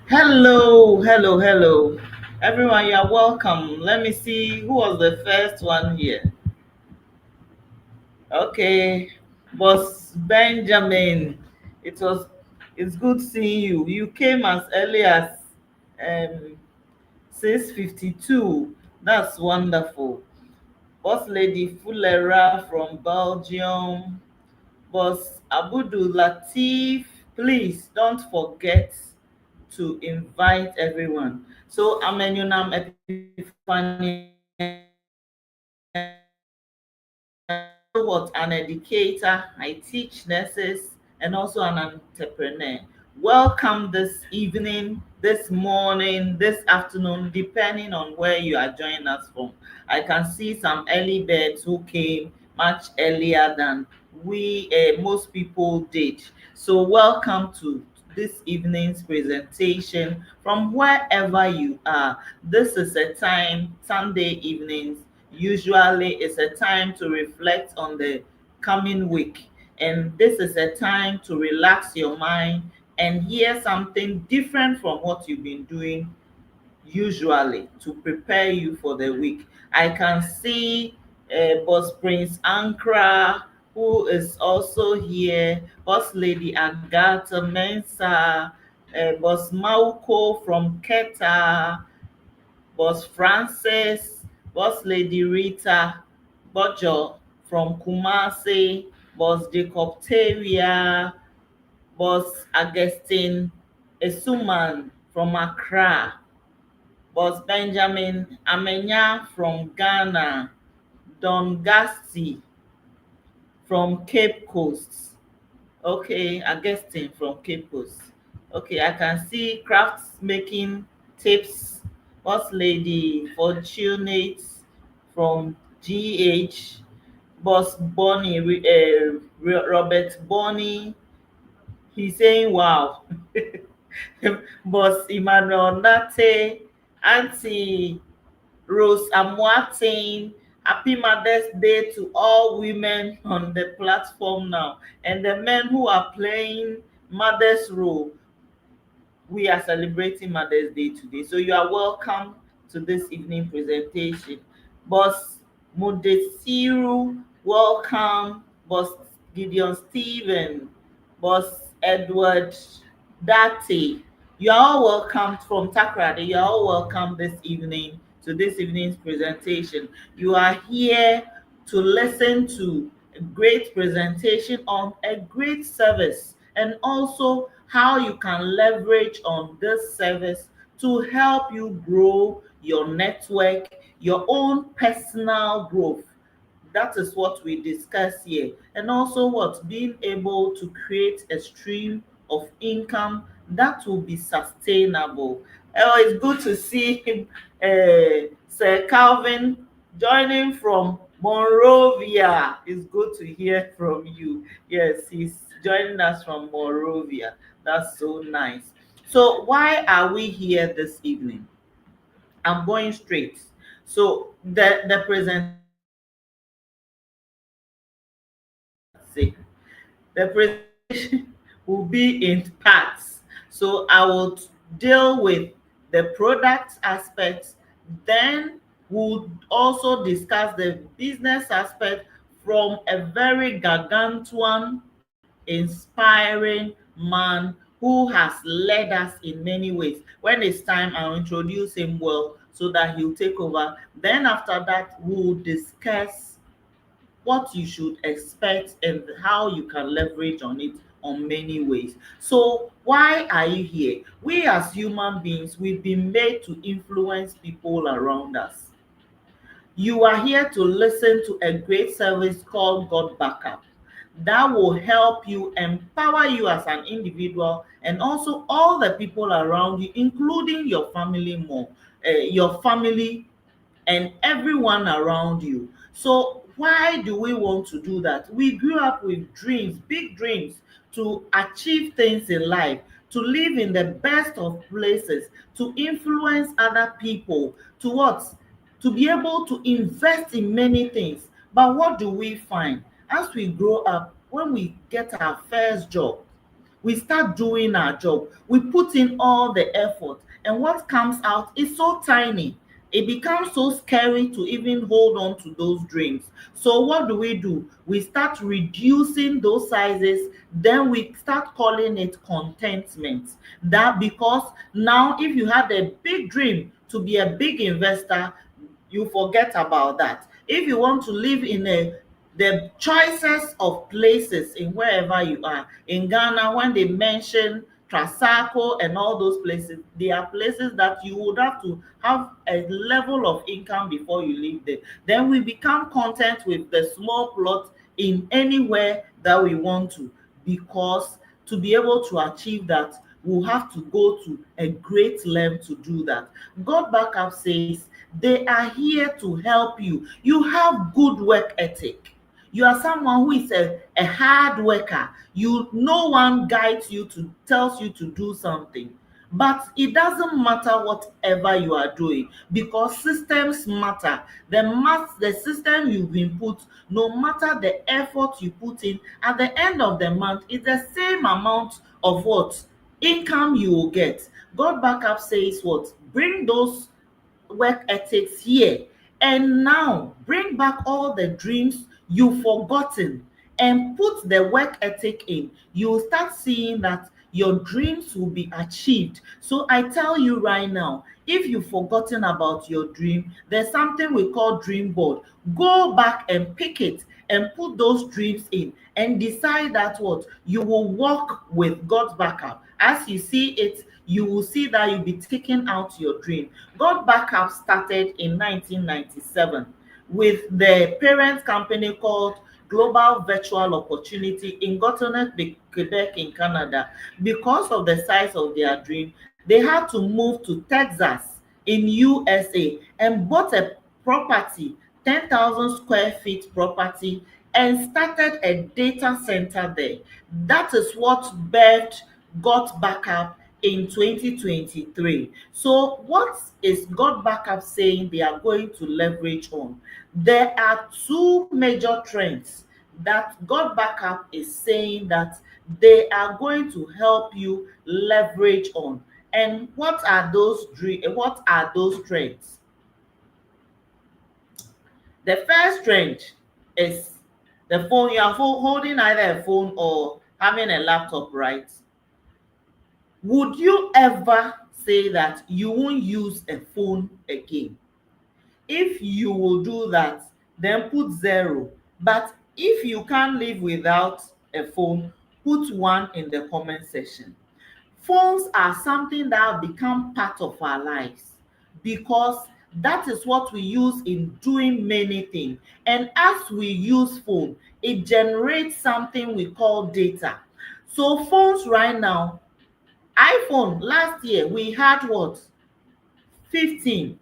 Hello, hello, hello. Everyone, you are welcome. Let me see who was the first one here. Okay, Boss Benjamin. It was it's good seeing you. You came as early as um 6:52. That's wonderful. Boss Lady Fulera from Belgium. Boss Abudu Latif, please don't forget to invite everyone. So I'm Enyunam Epifani, what an educator. I teach nurses and also an entrepreneur. Welcome this evening, this morning, this afternoon, depending on where you are joining us from. I can see some early birds who came much earlier than we most people did. So welcome to this evening's presentation from wherever you are. This is a time, Sunday evenings usually is a time to reflect on the coming week, and this is a time to relax your mind and hear something different from what you've been doing usually to prepare you for the week. I can see Boss Prince Ankra, who is also here, Boss Lady Agatha Mensa, Boss Mauko from Keta, Boss Francis, Boss Lady Rita Bojo from Kumasi, Boss Jacob Tavia, Boss Augustine Esuman from Accra, Boss Benjamin Amenya from Ghana, Don Gasti from Cape Coast. Okay, Augustine from Cape Coast. Okay, I can see crafts making tips. Boss Lady Fortunate from GH. Boss Bonnie, Robert Bonnie. He's saying wow. Boss Emmanuel Nate, Auntie Rose Amwatin, happy Mother's Day to all women on the platform now. And the men who are playing mother's role, we are celebrating Mother's Day today. So you are welcome to this evening presentation. Boss Mudesiru, welcome. Boss Gideon Stephen, Boss Edward Dati. You are all welcome from Takrade. You are all welcome this evening to this evening's presentation. You are here to listen to a great presentation on a great service, and also how you can leverage on this service to help you grow your network, your own personal growth. That is what we discuss here. And also what being able to create a stream of income that will be sustainable. Oh, it's good to see him, Sir Calvin joining from Monrovia. It's good to hear from you. Yes, he's joining us from Monrovia. That's so nice. So why are we here this evening? I'm going straight. So the presentation will be in parts. So I will deal with the product aspects, then we'll also discuss the business aspect from a very gargantuan, inspiring man who has led us in many ways. When it's time, I'll introduce him well so that he'll take over. Then after that, we'll discuss what you should expect and how you can leverage on it on many ways. So why are you here? We as human beings, we've been made to influence people around us. You are here to listen to a great service called GotBackup that will help you empower you as an individual and also all the people around you, including your family more, your family and everyone around you. So why do we want to do that? We grew up with dreams, big dreams, to achieve things in life, to live in the best of places, to influence other people, to what? To be able to invest in many things. But what do we find? As we grow up, when we get our first job, We start doing our job. We put in all the effort, and what comes out is so tiny. It becomes so scary to even hold on to those dreams. So what do? We start reducing those sizes, then we start calling it contentment. That because now if you had a big dream to be a big investor, you forget about that. If you want to live in the choices of places in wherever you are in Ghana, when they mention Trasaco and all those places, they are places that you would have to have a level of income before you live there. Then we become content with the small plot in anywhere that we want to, because to be able to achieve that, we'll have to go to a great length to do that. God Backup says they are here to help you. You have good work ethic. You are someone who is a hard worker. You, no one guides you to tells you to do something. But it doesn't matter whatever you are doing, because systems matter. The system you've been put, no matter the effort you put in, at the end of the month, it's the same amount of what income you will get. God Backup says what? Bring those work ethics here, and now bring back all the dreams you've forgotten and put the work ethic in. You will start seeing that your dreams will be achieved. So I tell you right now, if you've forgotten about your dream, there's something we call dream board. Go back and pick it and put those dreams in, and decide that what you will work with God's backup. As you see it, you will see that you'll be taking out your dream. God Backup started in 1997 with the parent company called Global Virtual Opportunity in Cotonou, Quebec in Canada. Because of the size of their dream, they had to move to Texas in USA and bought a property, 10,000 square feet property, and started a data center there. That is what birthed Got Backup in 2023. So what is God Backup saying they are going to leverage on? There are two major trends that God Backup is saying that they are going to help you leverage on. And what are those trends? The first trend is the phone. You are holding either a phone or having a laptop, right? Would you ever say that you won't use a phone again? If you will do that, then put zero. But if you can't live without a phone, put one in the comment section. Phones are something that have become part of our lives, because that is what we use in doing many things. And as we use phone, it generates something we call data. So phones right now, iPhone last year we had what? 15,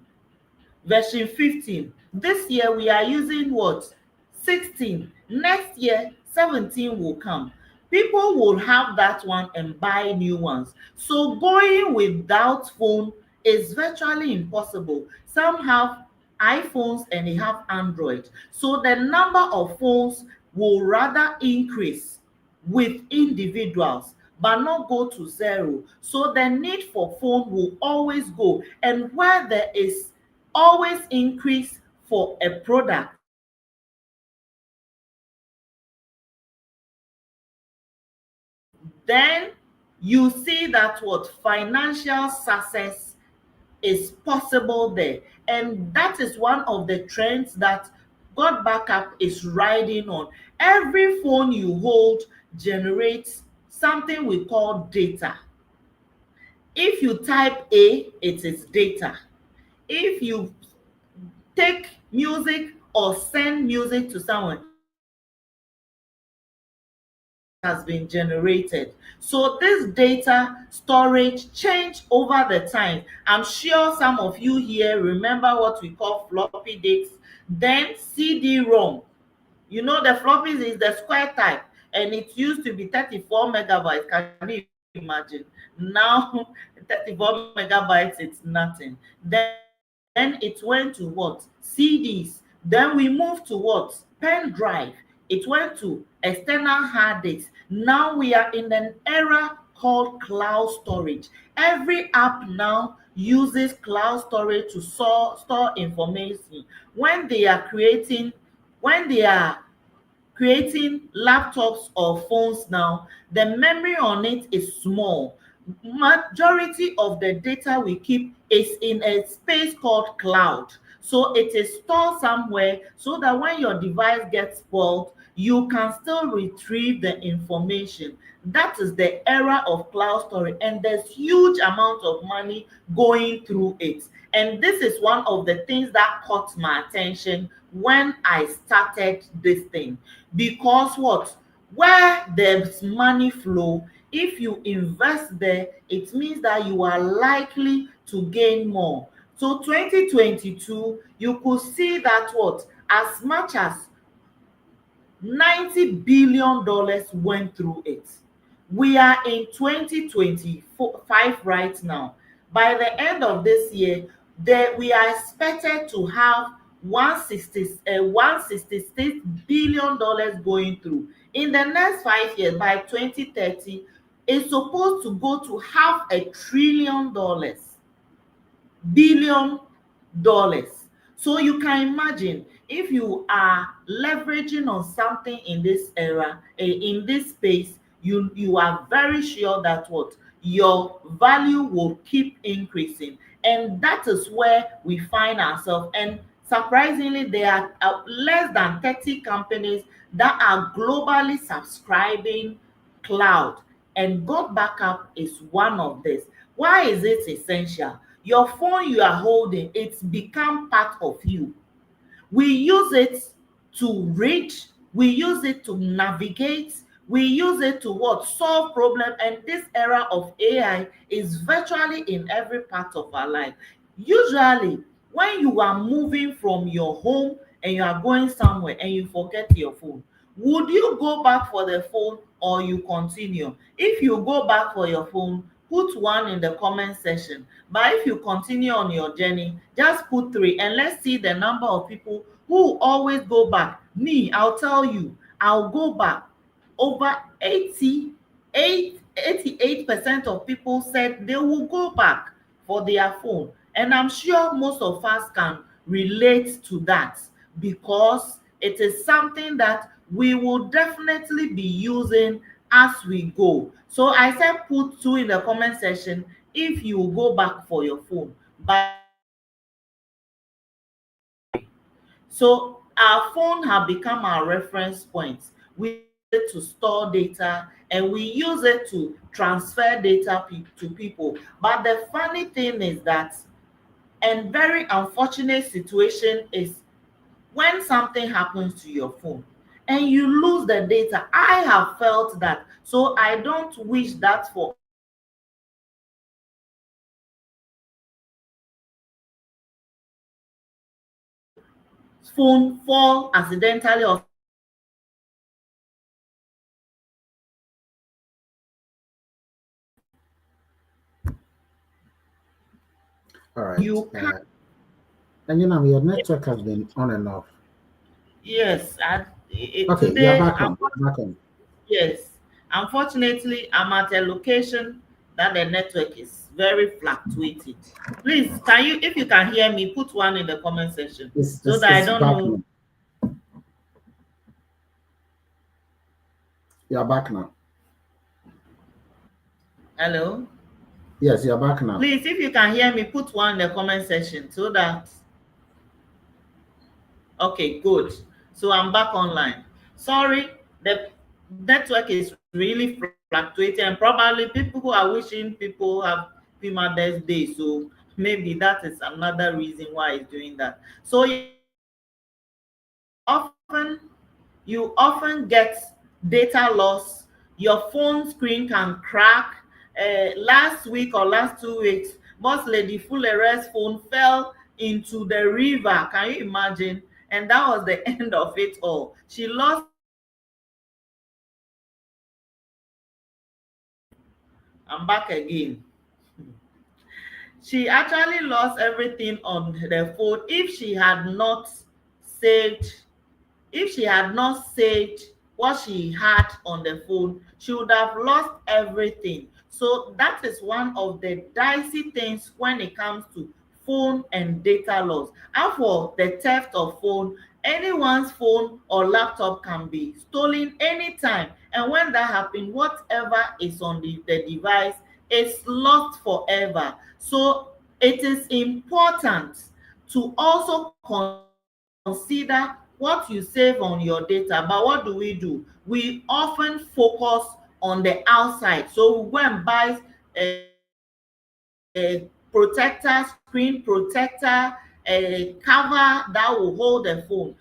version 15. This year we are using what? 16. Next year 17 will come. People will have that one and buy new ones. So going without phone is virtually impossible. Some have iPhones and they have Android. So the number of phones will rather increase with individuals but not go to zero. So the need for phone will always go. And where there is always increase for a product, then you see that what financial success is possible there. And that is one of the trends that God Backup is riding on. Every phone you hold generates something we call data. If you type A, it is data. If you take music or send music to someone, has been generated. So this data storage change over the time. I'm sure some of you here remember what we call floppy disks, then CD-ROM. You know the floppies is the square type, and it used to be 34 megabytes. Can you imagine? Now 34 megabytes, it's nothing. Then it went to what? CDs. Then we moved to what? Pen drive. It went to external hard disks. Now we are in an era called cloud storage. Every app now uses cloud storage to store information. When they are creating when they are creating laptops or phones now, the memory on it is small. Majority of the data we keep is in a space called cloud. So it is stored somewhere so that when your device gets spoiled, you can still retrieve the information. That is the era of cloud storage, and there's huge amount of money going through it. And this is one of the things that caught my attention when I started this thing. Because what? Where there's money flow, if you invest there, it means that you are likely to gain more. So 2022, you could see that what? As much as $90 billion went through it. We are in 2025 right now. By the end of this year, we are expected to have 166 billion going through. In the next 5 years, by 2030, it's supposed to go to $500 billion. So you can imagine, if you are leveraging on something in this era, in this space, you are very sure that what? Your value will keep increasing. And that is where we find ourselves. And surprisingly, there are less than 30 companies that are globally subscribing cloud, and GotBackup is one of this. Why is it essential? Your phone you are holding, it's become part of you. We use it to read, we use it to navigate, we use it to what? Solve problems. And this era of AI is virtually in every part of our life. Usually, when you are moving from your home and you are going somewhere and you forget your phone, would you go back for the phone or you continue? If you go back for your phone, put one in the comment section. But if you continue on your journey, just put three, and let's see the number of people who always go back. Me, I'll tell you, I'll go back. Over 88% of people said they will go back for their phone. And I'm sure most of us can relate to that, because it is something that we will definitely be using as we go. So I said put two in the comment section if you go back for your phone. But so our phone have become our reference point. We use it to store data, and we use it to transfer data to people. But the funny thing is that, and very unfortunate situation is, when something happens to your phone and you lose the data. I have felt that, so I don't wish that for phone fall accidentally or All right. you can't. And your network has been on and off. Yes, Okay, you're today, back on. Back on. yes, unfortunately, I'm at a location that the network is very fluctuating. Please, can you, if you can hear me, put one in the comment section so that I It's don't back know. now. You're back now. Hello? Yes, you're back now. Please, if you can hear me, put one in the comment section so that. Okay, good. So I'm back online. Sorry, the network is really fluctuating, and probably people who are wishing people happy Mother's Day. So maybe that is another reason why it's doing that. So often you often get data loss. Your phone screen can crack. Last week or last 2 weeks, Boss Lady Fuller's phone fell into the river. Can you imagine? And that was the end of it all. She lost. I'm back again. She actually lost everything on the phone. If she had not saved what she had on the phone, she would have lost everything. So that is one of the dicey things when it comes to phone and data loss. And for the theft of phone, anyone's phone or laptop can be stolen anytime, and when that happens, whatever is on the device is lost forever. So it is important to also consider what you save on your data. But what do? We often focus on the outside. So we go and buy a protector, screen protector, a cover that will hold the phone.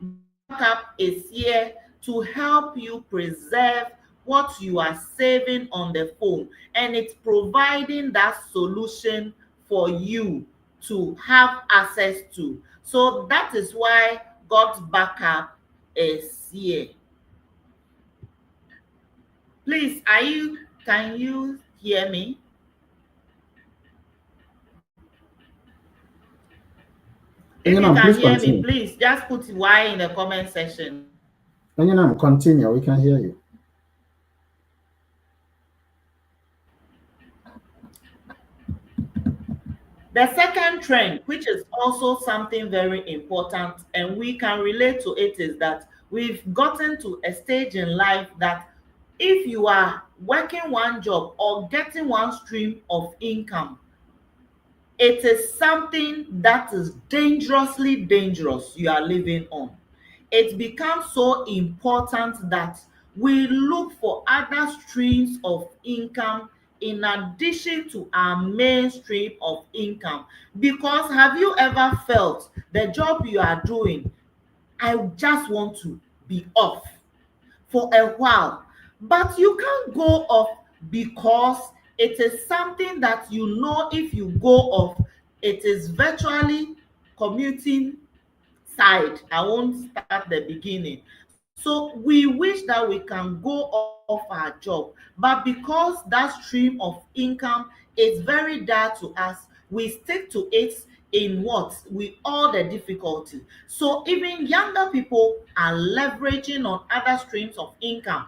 But GotBackup is here to help you preserve what you are saving on the phone, and it's providing that solution for you to have access to. So that is why GotBackup is here. Please, can you hear me? If you can Please hear me, continue. please just put Y in the comment section. Continue. We can hear you. The second trend, which is also something very important and we can relate to it, is that we've gotten to a stage in life that if you are working one job or getting one stream of income, it is something that is dangerously dangerous you are living on. It becomes so important that we look for other streams of income in addition to our main stream of income. Because have you ever felt the job you are doing, I just want to be off for a while, but you can't go off because it is something that you know if you go off, it is virtually commuting side. I won't start the beginning. So we wish that we can go off our job, but because that stream of income is very dear to us, we stick to it in what? With all the difficulty. So even younger people are leveraging on other streams of income,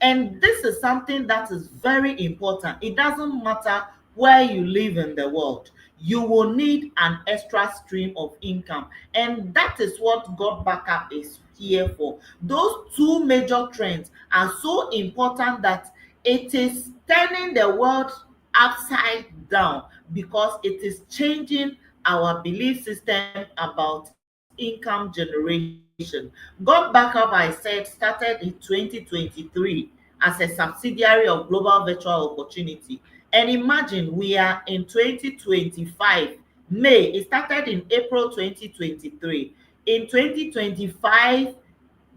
and this is something that is very important. It doesn't matter where you live in the world, you will need an extra stream of income. And that is what GotBackup is here for. Those two major trends are so important that it is turning the world upside down, because it is changing our belief system about income generation. GotBackup, I said, started in 2023 as a subsidiary of Global Virtual Opportunity. And imagine we are in 2025, May. It started in April 2023. In 2025,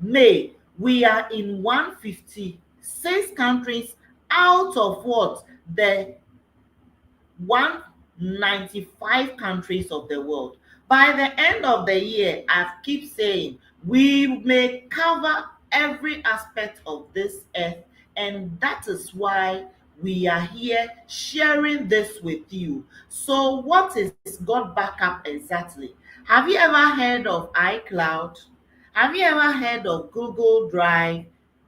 May, we are in 156 countries out of what? The 195 countries of the world. By the end of the year, I keep saying, we may cover every aspect of this earth, and that is why we are here sharing this with you. So what is GotBackup exactly? Have you ever heard of iCloud? Have you ever heard of Google Drive?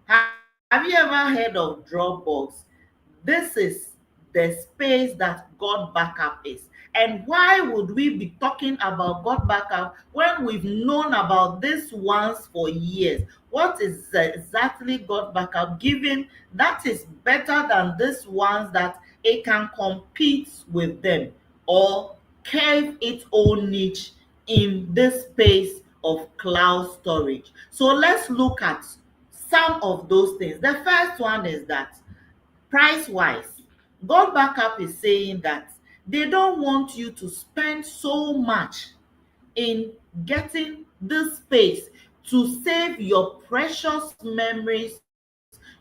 Have you ever heard of Dropbox? This is the space that GotBackup is. And why would we be talking about GotBackup when we've known about this ones for years? What is exactly GotBackup giving that is better than this ones that it can compete with them or carve its own niche in this space of cloud storage? So let's look at some of those things. The first one is that price wise, GotBackup is saying that they don't want you to spend so much in getting this space to save your precious memories,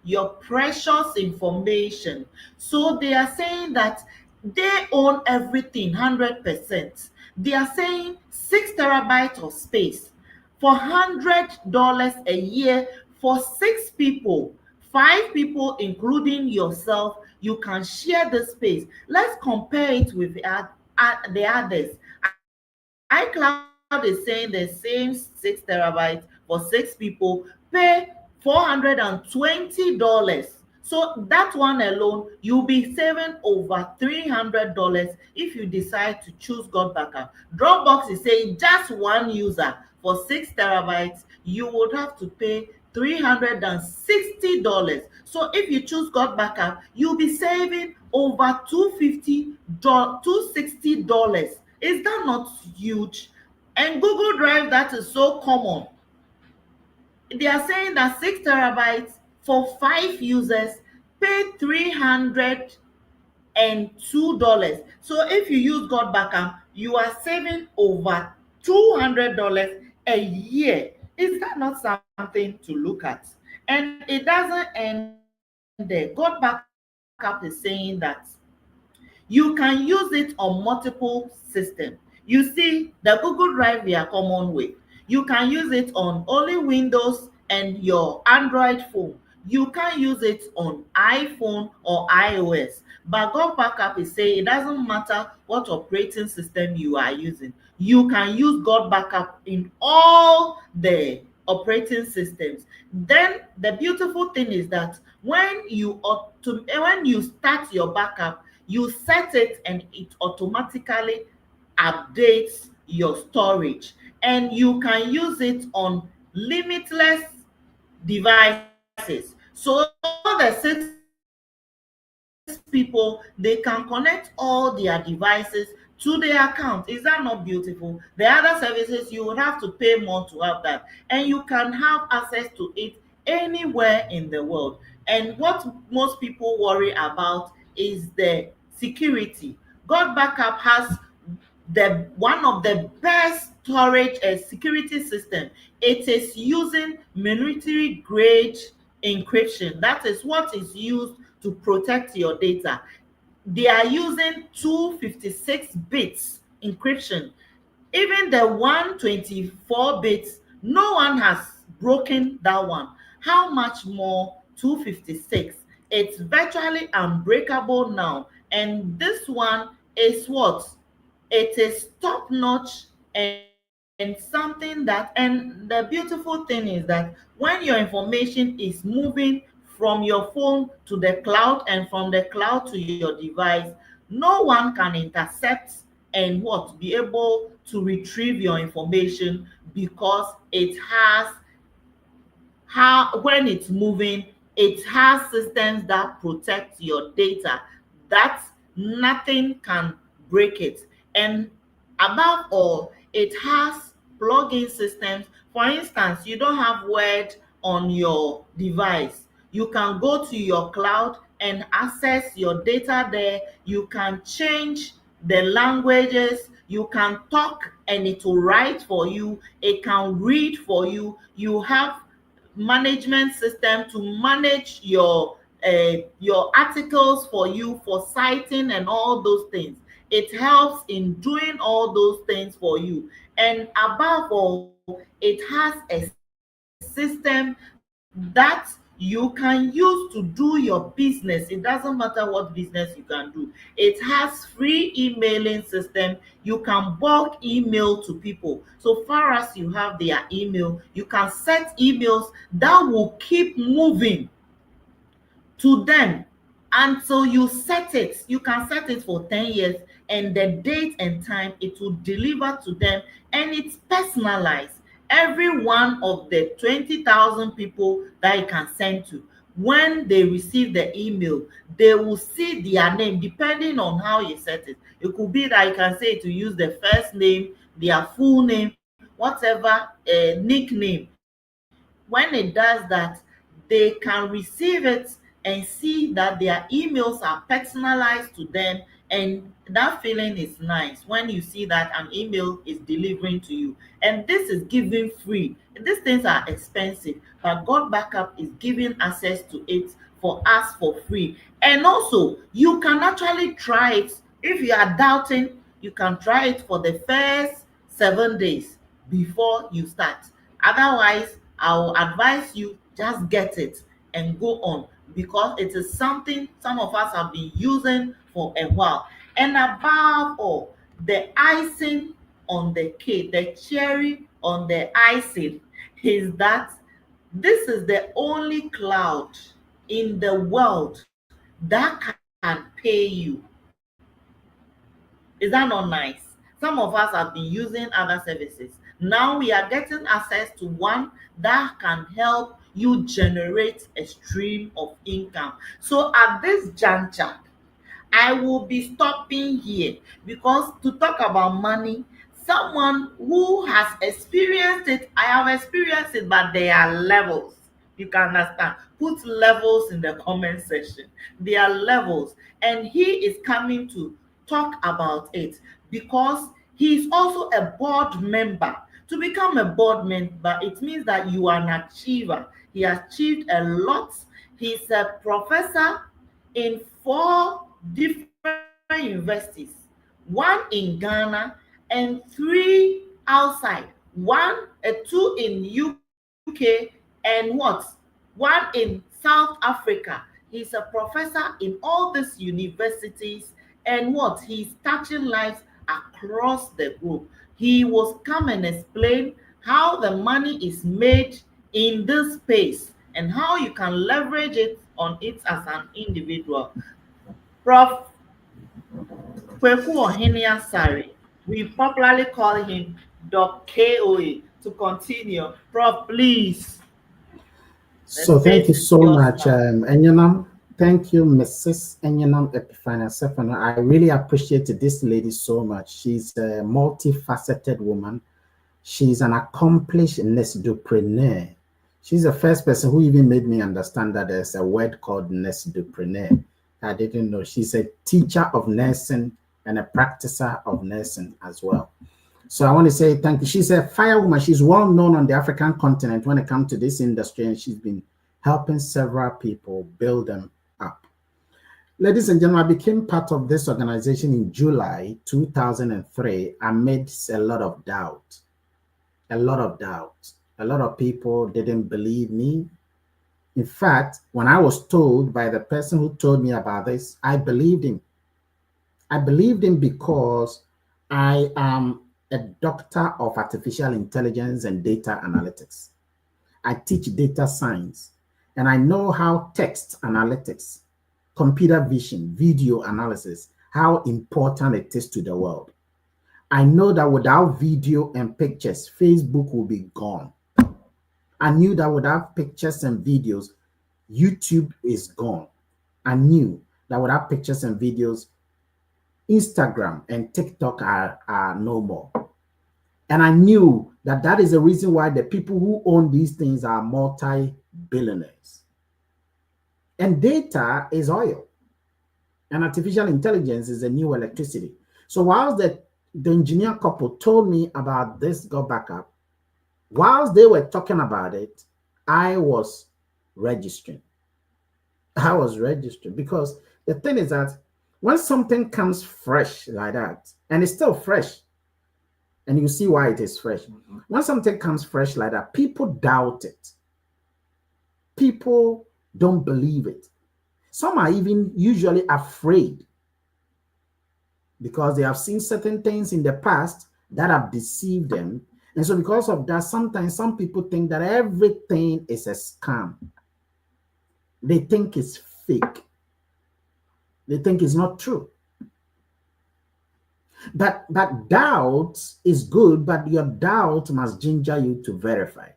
your precious information. So they are saying that they own everything 100%. They are saying 6 terabytes of space for $100 a year for 6 people, 5 people including yourself. You can share the space. Let's compare it with the others. iCloud is saying the same 6 terabytes for 6 people pay $420. So that one alone, you'll be saving over $300 if you decide to choose GotBackup. Dropbox is saying just one user for 6 terabytes, you would have to pay $360. So if you choose GotBackup, you'll be saving over $260. Is that not huge? And Google Drive, that is so common. They are saying that 6 terabytes for 5 users pay $302. So if you use GotBackup, you are saving over $200 a year. Is that not something to look at? And it doesn't end there. GotBackup is saying that you can use it on multiple systems. You see, the Google Drive we are common with. You can use it on only Windows and your Android phone. You can use it on iPhone or iOS. But GotBackup is saying it doesn't matter what operating system you are using. You can use GotBackup in all the operating systems. Then the beautiful thing is that when you start your backup, you set it and it automatically updates your storage, and you can use it on limitless devices. So all the 6 people, they can connect all their devices to their account. Is that not beautiful? The other services, you would have to pay more to have that, and you can have access to it anywhere in the world. And what most people worry about is the security. GotBackup has one of the best storage security system. It is using military grade encryption. That is what is used to protect your data. They are using 256 bits encryption. Even the 124 bits, no one has broken that one. How much more 256? It's virtually unbreakable now. And this one is what? It is top notch and something that, and the beautiful thing is that when your information is moving from your phone to the cloud and from the cloud to your device, no one can intercept and what, be able to retrieve your information, because it has, how when it's moving, it has systems that protect your data, that nothing can break it. And above all, it has plug-in systems. For instance, you don't have Word on your device, you can go to your cloud and access your data there. You can change the languages, you can talk and it will write for you, it can read for you. You have management system to manage your articles for you, for citing and all those things. It helps in doing all those things for you. And above all, it has a system that you can use to do your business. It doesn't matter what business you can do. It has free emailing system. You can bulk email to people. So far as you have their email, you can set emails that will keep moving to them until you set it. You can set it for 10 years, and the date and time it will deliver to them, and it's personalized. Every one of the 20,000 people that you can send to, when they receive the email, they will see their name depending on how you set it. It could be that you can say to use the first name, their full name, whatever nickname. When it does that, they can receive it and see that their emails are personalized to them, and that feeling is nice when you see that an email is delivering to you. And this is given free. These things are expensive, but GotBackup is giving access to it for us for free. And also, you can actually try it. If you are doubting, you can try it for the first 7 days before you start. Otherwise, I will advise you just get it and go on, because it is something some of us have been using for a while. And above all, the icing on the cake, the cherry on the icing, is that This is the only cloud in the world that can pay you. Is that not nice? Some of us have been using other services. Now we are getting access to one that can help you generate a stream of income. So at this juncture, I will be stopping here because to talk about money, someone who has experienced it, I have experienced it, but there are levels. You can understand. Put levels in the comment section. There are levels, and he is coming to talk about it because he is also a board member. To become a board member, it means that you are an achiever. He achieved a lot. He's a professor in 4 different universities, one in Ghana and 3 outside, two in UK and one in South Africa. He's a professor in all these universities, and he's touching lives across the globe. He will come and explain how the money is made in this space and how you can leverage it on it as an individual. Prof. Kweku Ohenia Sari, we popularly call him Doc KOA. To continue, Prof, please, the So thank you space is so yours much, now. Enyenam. Thank you, Mrs. Enyenam Epifania Sefano. I really appreciate this lady so much. She's a multifaceted woman. She's an accomplished nurse-dupreneur. She's the first person who even made me understand that there's a word called nurse-dupreneur. I didn't know. She's a teacher of nursing and a practicer of nursing as well. So I want to say thank you. She's a firewoman. She's well known on the African continent when it comes to this industry, and she's been helping several people build them up. Ladies and gentlemen, I became part of this organization in July 2003 amidst a lot of doubt. A lot of doubt. A lot of people didn't believe me. In fact, when I was told by the person who told me about this, I believed him. I believed him because I am a doctor of artificial intelligence and data analytics. I teach data science, and I know how text analytics, computer vision, video analysis, how important it is to the world. I know that without video and pictures, Facebook will be gone. I knew that without pictures and videos, YouTube is gone. I knew that without pictures and videos, Instagram and TikTok are no more. And I knew that that is the reason why the people who own these things are multi-billionaires. And data is oil. And artificial intelligence is a new electricity. So whilst the engineer couple told me about this GotBackup, whilst they were talking about it, I was registering. I was registering because the thing is that when something comes fresh like that, and it's still fresh, and you see why it is fresh. When something comes fresh like that, people doubt it. People don't believe it. Some are even usually afraid because they have seen certain things in the past that have deceived them. And so because of that, sometimes some people think that everything is a scam. They think it's fake. They think it's not true. But doubt is good, but your doubt must ginger you to verify.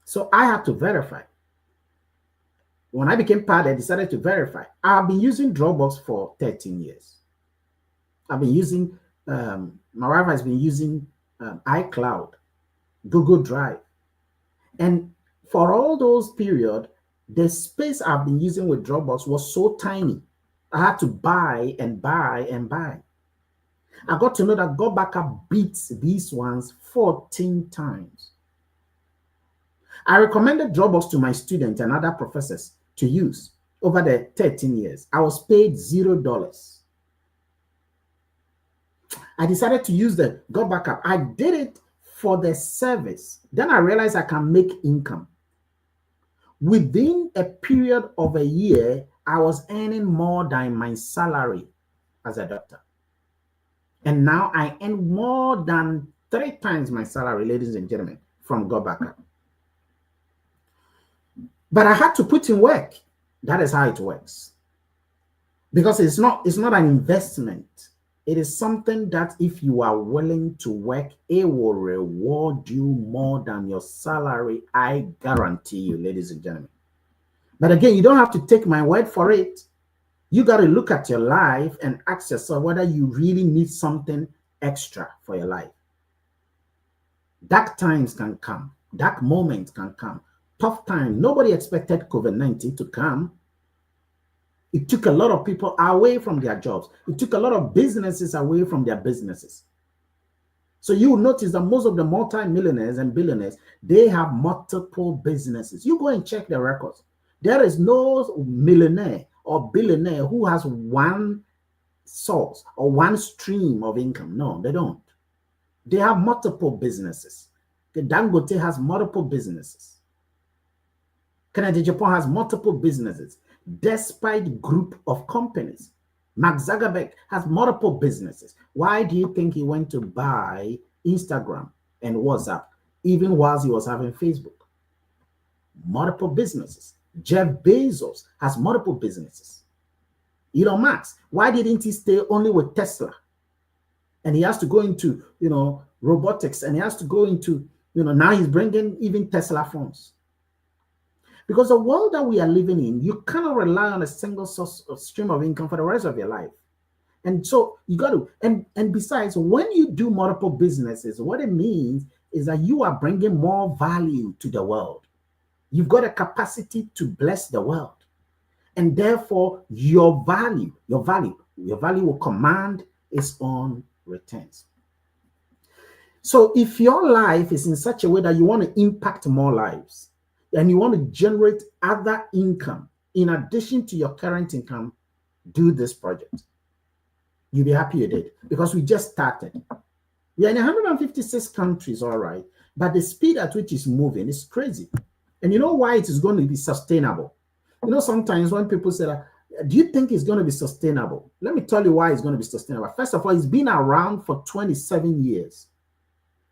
So I had to verify. When I became part, I decided to verify. I've been using Dropbox for 13 years. I've been using, my wife has been using iCloud, Google Drive. And for all those periods, the space I've been using with Dropbox was so tiny. I had to buy and buy and buy. I got to know that GotBackup beats these ones 14 times. I recommended Dropbox to my students and other professors to use over the 13 years. I was paid $0. I decided to use the GotBackup. I did it for the service. Then I realized I can make income. Within a period of a year, I was earning more than my salary as a doctor. And now I earn more than 3 times my salary, ladies and gentlemen, from GotBackup. But I had to put in work. That is how it works. Because it's not an investment. It is something that if you are willing to work, it will reward you more than your salary. I guarantee you, ladies and gentlemen. But again, you don't have to take my word for it. You got to look at your life and ask yourself whether you really need something extra for your life. Dark times can come. Dark moments can come. Tough time. Nobody expected COVID-19 to come. It took a lot of people away from their jobs. It took a lot of businesses away from their businesses. So you will notice that most of the multi-millionaires and billionaires, they have multiple businesses. You go and check their records. There is no millionaire or billionaire who has one source or one stream of income. No, they don't. They have multiple businesses. Dangote has multiple businesses. Kennedy Japan has multiple businesses, despite group of companies. Mark Zuckerberg has multiple businesses. Why do you think he went to buy Instagram and WhatsApp, even whilst he was having Facebook? Multiple businesses. Jeff Bezos has multiple businesses. Elon Musk, why didn't he stay only with Tesla? And he has to go into, robotics, and he has to go into, now he's bringing even Tesla phones. Because the world that we are living in, you cannot rely on a single source of stream of income for the rest of your life. And so you got to, and besides, when you do multiple businesses, what it means is that you are bringing more value to the world. You've got a capacity to bless the world. And therefore, your value will command its own returns. So if your life is in such a way that you want to impact more lives, and you want to generate other income in addition to your current income, do this project. You'll be happy you did, because we just started. We are in 156 countries, all right, but the speed at which it's moving is crazy. And you know why it is going to be sustainable? Sometimes when people say that, do you think it's going to be sustainable? Let me tell you why it's going to be sustainable. First of all, it's been around for 27 years.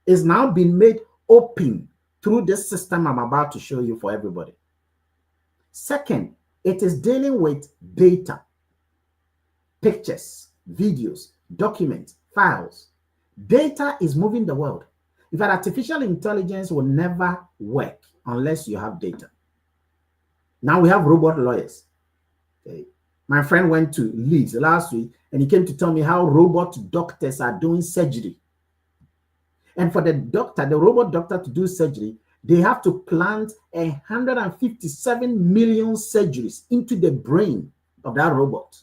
It's now been made open through this system I'm about to show you for everybody. Second, it is dealing with data, pictures, videos, documents, files. Data is moving the world. In fact, artificial intelligence will never work unless you have data. Now we have robot lawyers. Okay. My friend went to Leeds last week and he came to tell me how robot doctors are doing surgery. And for the robot doctor to do surgery, they have to plant 157 million surgeries into the brain of that robot.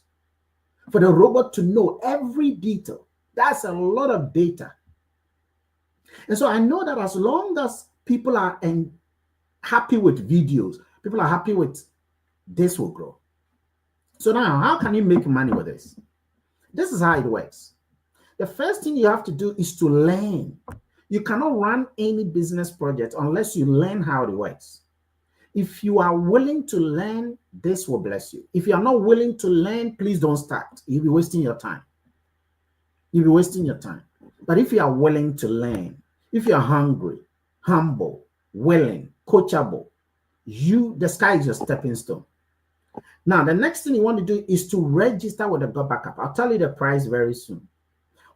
For the robot to know every detail, that's a lot of data. And so I know that as long as people are happy with videos, people are happy with this will grow. So now, how can you make money with this? This is how it works. The first thing you have to do is to learn. You cannot run any business project unless you learn how it works. If you are willing to learn, this will bless you. If you are not willing to learn, please don't start. You'll be wasting your time. You'll be wasting your time. But if you are willing to learn, if you are hungry, humble, willing, coachable, the sky is your stepping stone. Now, the next thing you want to do is to register with the GotBackup. I'll tell you the price very soon.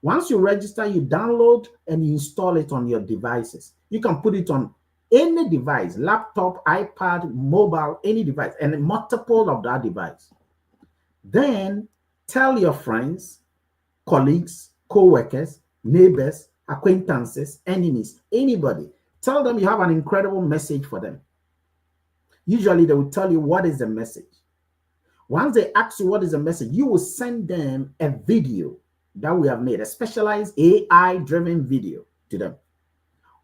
Once you register, you download and you install it on your devices. You can put it on any device, laptop, iPad, mobile, any device, and multiple of that device. Then tell your friends, colleagues, co-workers, neighbors, acquaintances, enemies, anybody. Tell them you have an incredible message for them. Usually they will tell you what is the message. Once they ask you what is the message, you will send them a video that we have made, a specialized AI-driven video to them.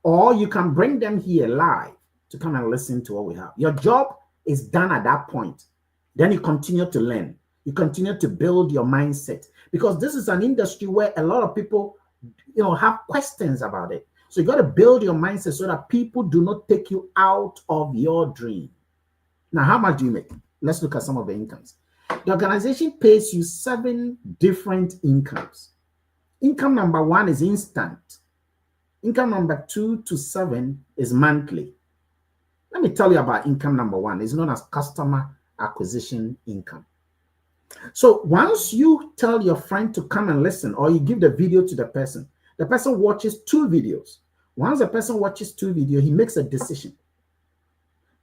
Or you can bring them here live to come and listen to what we have. Your job is done at that point. Then you continue to learn. You continue to build your mindset, because this is an industry where a lot of people, have questions about it. So you got to build your mindset so that people do not take you out of your dream. Now, how much do you make? Let's look at some of the incomes. The organization pays you 7 different incomes. Income number 1 is instant. Income number 2 to 7 is monthly. Let me tell you about income number one. It's known as customer acquisition income. So once you tell your friend to come and listen, or you give the video to the person watches 2 videos. Once the person watches 2 videos, he makes a decision.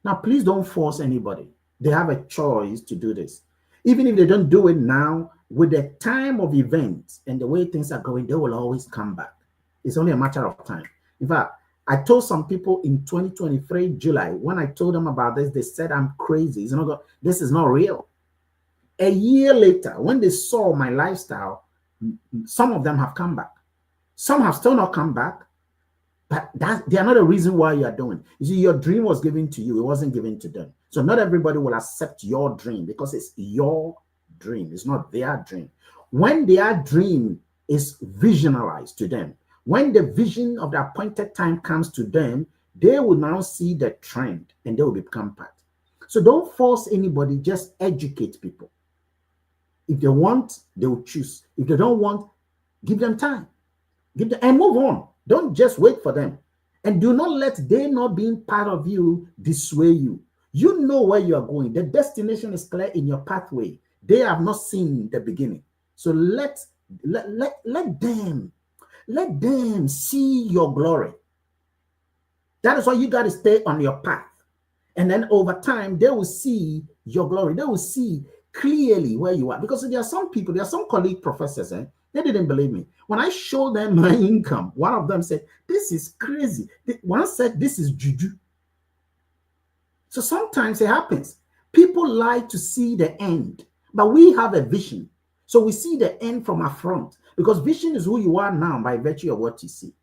Now, please don't force anybody. They have a choice to do this. Even if they don't do it now, with the time of events and the way things are going, they will always come back. It's only a matter of time. In fact, I told some people in 2023, July, when I told them about this, they said I'm crazy. This is not real. A year later, when they saw my lifestyle, some of them have come back. Some have still not come back, but they are not the reason why you are doing. You see, your dream was given to you. It wasn't given to them. So not everybody will accept your dream because it's your dream. It's not their dream. When their dream is visionalized to them, when the vision of the appointed time comes to them, they will now see the trend and they will become part. So don't force anybody, just educate people. If they want, they will choose. If they don't want, give them time. Give them and move on. Don't just wait for them. And do not let they not being part of you dissuade you. You know where you are going. The destination is clear in your pathway. They have not seen the beginning. So let them see your glory. That is why you got to stay on your path. And then over time, they will see your glory. They will see clearly where you are. Because there are some people, there are some colleague professors, they didn't believe me. When I showed them my income, one of them said, this is crazy. One said, this is juju. So sometimes it happens. People like to see the end, but we have a vision. So we see the end from our front because vision is who you are now by virtue of what you see.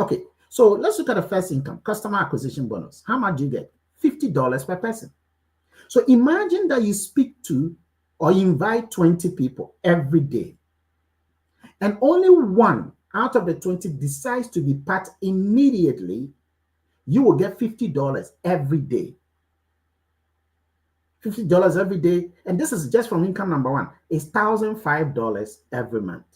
Okay, so let's look at the first income, customer acquisition bonus. How much do you get? $50 per person. So imagine that you speak to or invite 20 people every day, and only one out of the 20 decides to be part immediately. You will get $50 every day. $50 every day, and this is just from income number one, is $1,005 every month.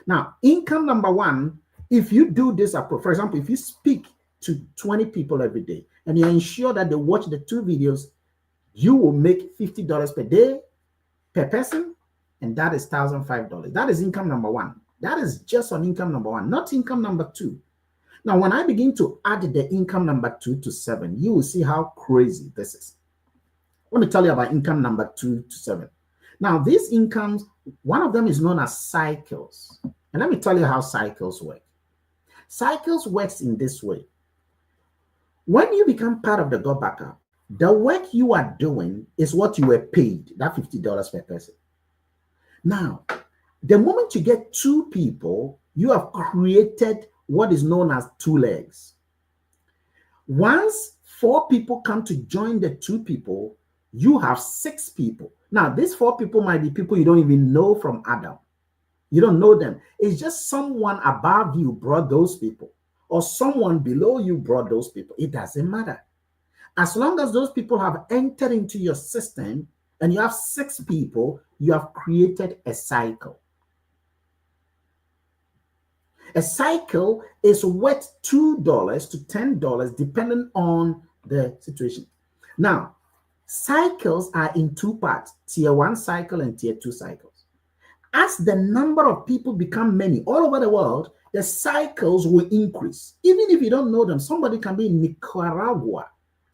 Now, income number one, if you do this approach, for example, if you speak to 20 people every day and you ensure that they watch the 2 videos, you will make $50 per day per person, and that is $1,005. That is income number one. That is just on income number one, not income number two. Now, when I begin to add the income number 2 to 7, you will see how crazy this is. Let me tell you about income number 2 to 7. Now, these incomes, one of them is known as cycles. And let me tell you how cycles work. Cycles works in this way. When you become part of the GotBackup, the work you are doing is what you were paid, that $50 per person. Now, the moment you get 2 people, you have created what is known as 2 legs. Once 4 people come to join the 2 people, you have 6 people. Now, these 4 people might be people you don't even know from Adam. You don't know them. It's just someone above you brought those people, or someone below you brought those people. It doesn't matter. As long as those people have entered into your system and you have 6 people, you have created a cycle. A cycle is worth $2 to $10 depending on the situation. Now, cycles are in 2 parts, tier 1 cycle and tier 2 cycles. As the number of people become many all over the world, the cycles will increase. Even if you don't know them, somebody can be in Nicaragua,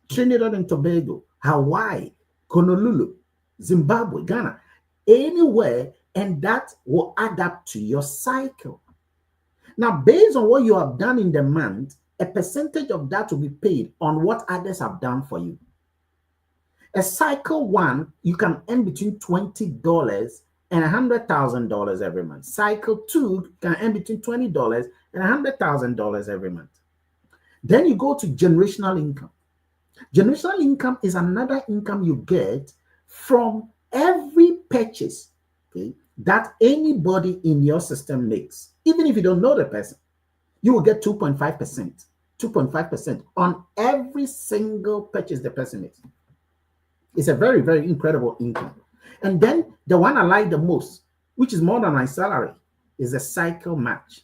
Trinidad and Tobago, Hawaii, Honolulu, Zimbabwe, Ghana, anywhere, and that will add up to your cycle. Now, based on what you have done in the month, a percentage of that will be paid on what others have done for you. A cycle 1, you can earn between $20 and $100,000 every month. Cycle 2 can earn between $20 and $100,000 every month. Then you go to generational income. Generational income is another income you get from every purchase, okay, that anybody in your system makes. Even if you don't know the person, you will get 2.5% on every single purchase the person makes. It's a very, very incredible income. And then the one I like the most, which is more than my salary, is a cycle match.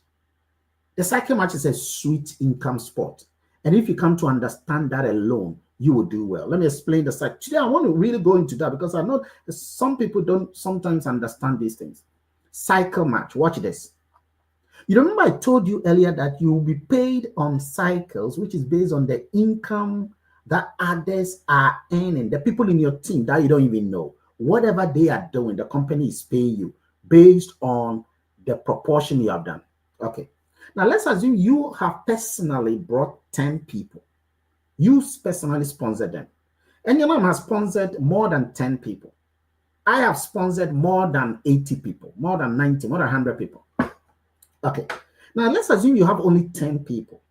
The cycle match is a sweet income spot. And if you come to understand that alone, you will do well. Let me explain the cycle. Today, I want to really go into that because I know some people don't sometimes understand these things. Cycle match. Watch this. You remember I told you earlier that you will be paid on cycles, which is based on the income that others are earning, the people in your team that you don't even know. Whatever they are doing, the company is paying you based on the proportion you have done. Okay. Now let's assume you have personally brought 10 people. You personally sponsored them. And your mom has sponsored more than 10 people. I have sponsored more than 80 people, more than 90, more than 100 people. Okay. Now let's assume you have only 10 people.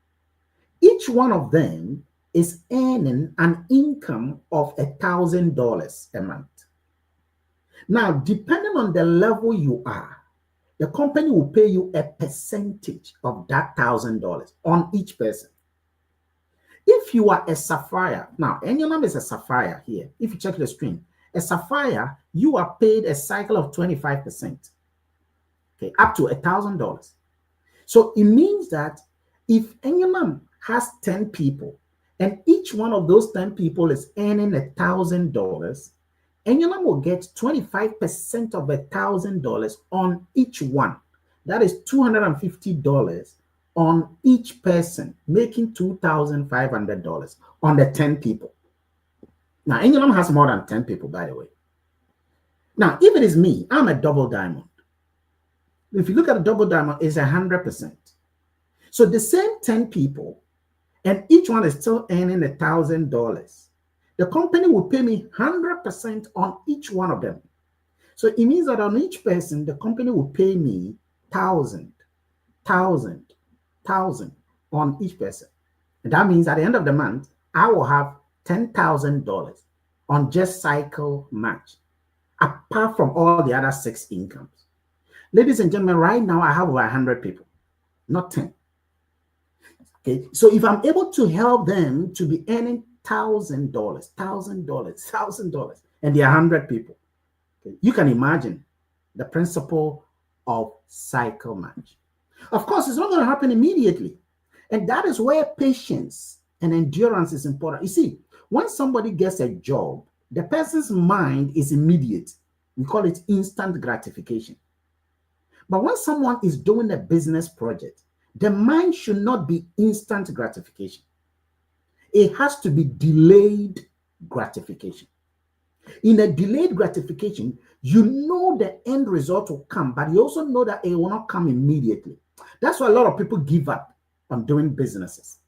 Each one of them is earning an income of $1,000 a month. Now, depending on the level you are, the company will pay you a percentage of that $1,000 on each person. If you are a sapphire, now, and your name is a sapphire here. If you check the screen, a sapphire, you are paid a cycle of 25%, okay, up to $1,000. So it means that if Enyonam has 10 people and each one of those 10 people is earning $1,000, Enyonam will get 25% of $1,000 on each one. That is $250 on each person, making $2,500 on the 10 people. Now, Enyonam has more than 10 people, by the way. Now, if it is me, I'm a double diamond. If you look at a double diamond, it's 100%. So the same 10 people, and each one is still earning $1,000. The company will pay me 100% on each one of them. So it means that on each person, the company will pay me 1,000 on each person. And that means at the end of the month, I will have $10,000 on just cycle match, apart from all the other 6 incomes. Ladies and gentlemen, right now I have over 100 people, not 10. Okay, so if I'm able to help them to be earning $1,000, and there are 100 people, okay, you can imagine the principle of cycle match. Of course, it's not going to happen immediately. And that is where patience and endurance is important. You see, when somebody gets a job, the person's mind is immediate. We call it instant gratification. But when someone is doing a business project, the mind should not be instant gratification. It has to be delayed gratification. In a delayed gratification, you know the end result will come, but you also know that it will not come immediately. That's why a lot of people give up on doing businesses.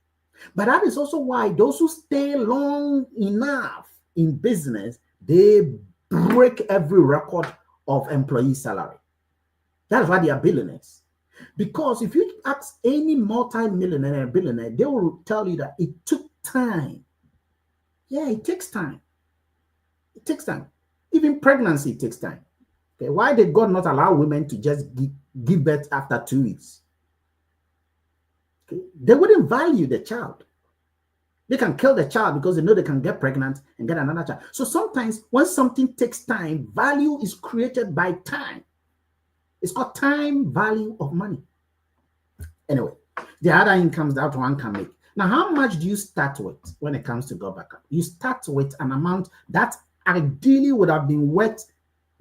But that is also why those who stay long enough in business, they break every record of employee salary. That's why they are billionaires. Because if you ask any multi-millionaire and billionaire, they will tell you that it took time. Yeah, it takes time. It takes time. Even pregnancy takes time. Okay, why did God not allow women to just give birth after 2 weeks? Okay, they wouldn't value the child. They can kill the child because they know they can get pregnant and get another child. So sometimes when something takes time, value is created by time. It's called time value of money. Anyway, the other incomes that one can make. Now, how much do you start with when it comes to GotBackup? You start with an amount that ideally would have been worth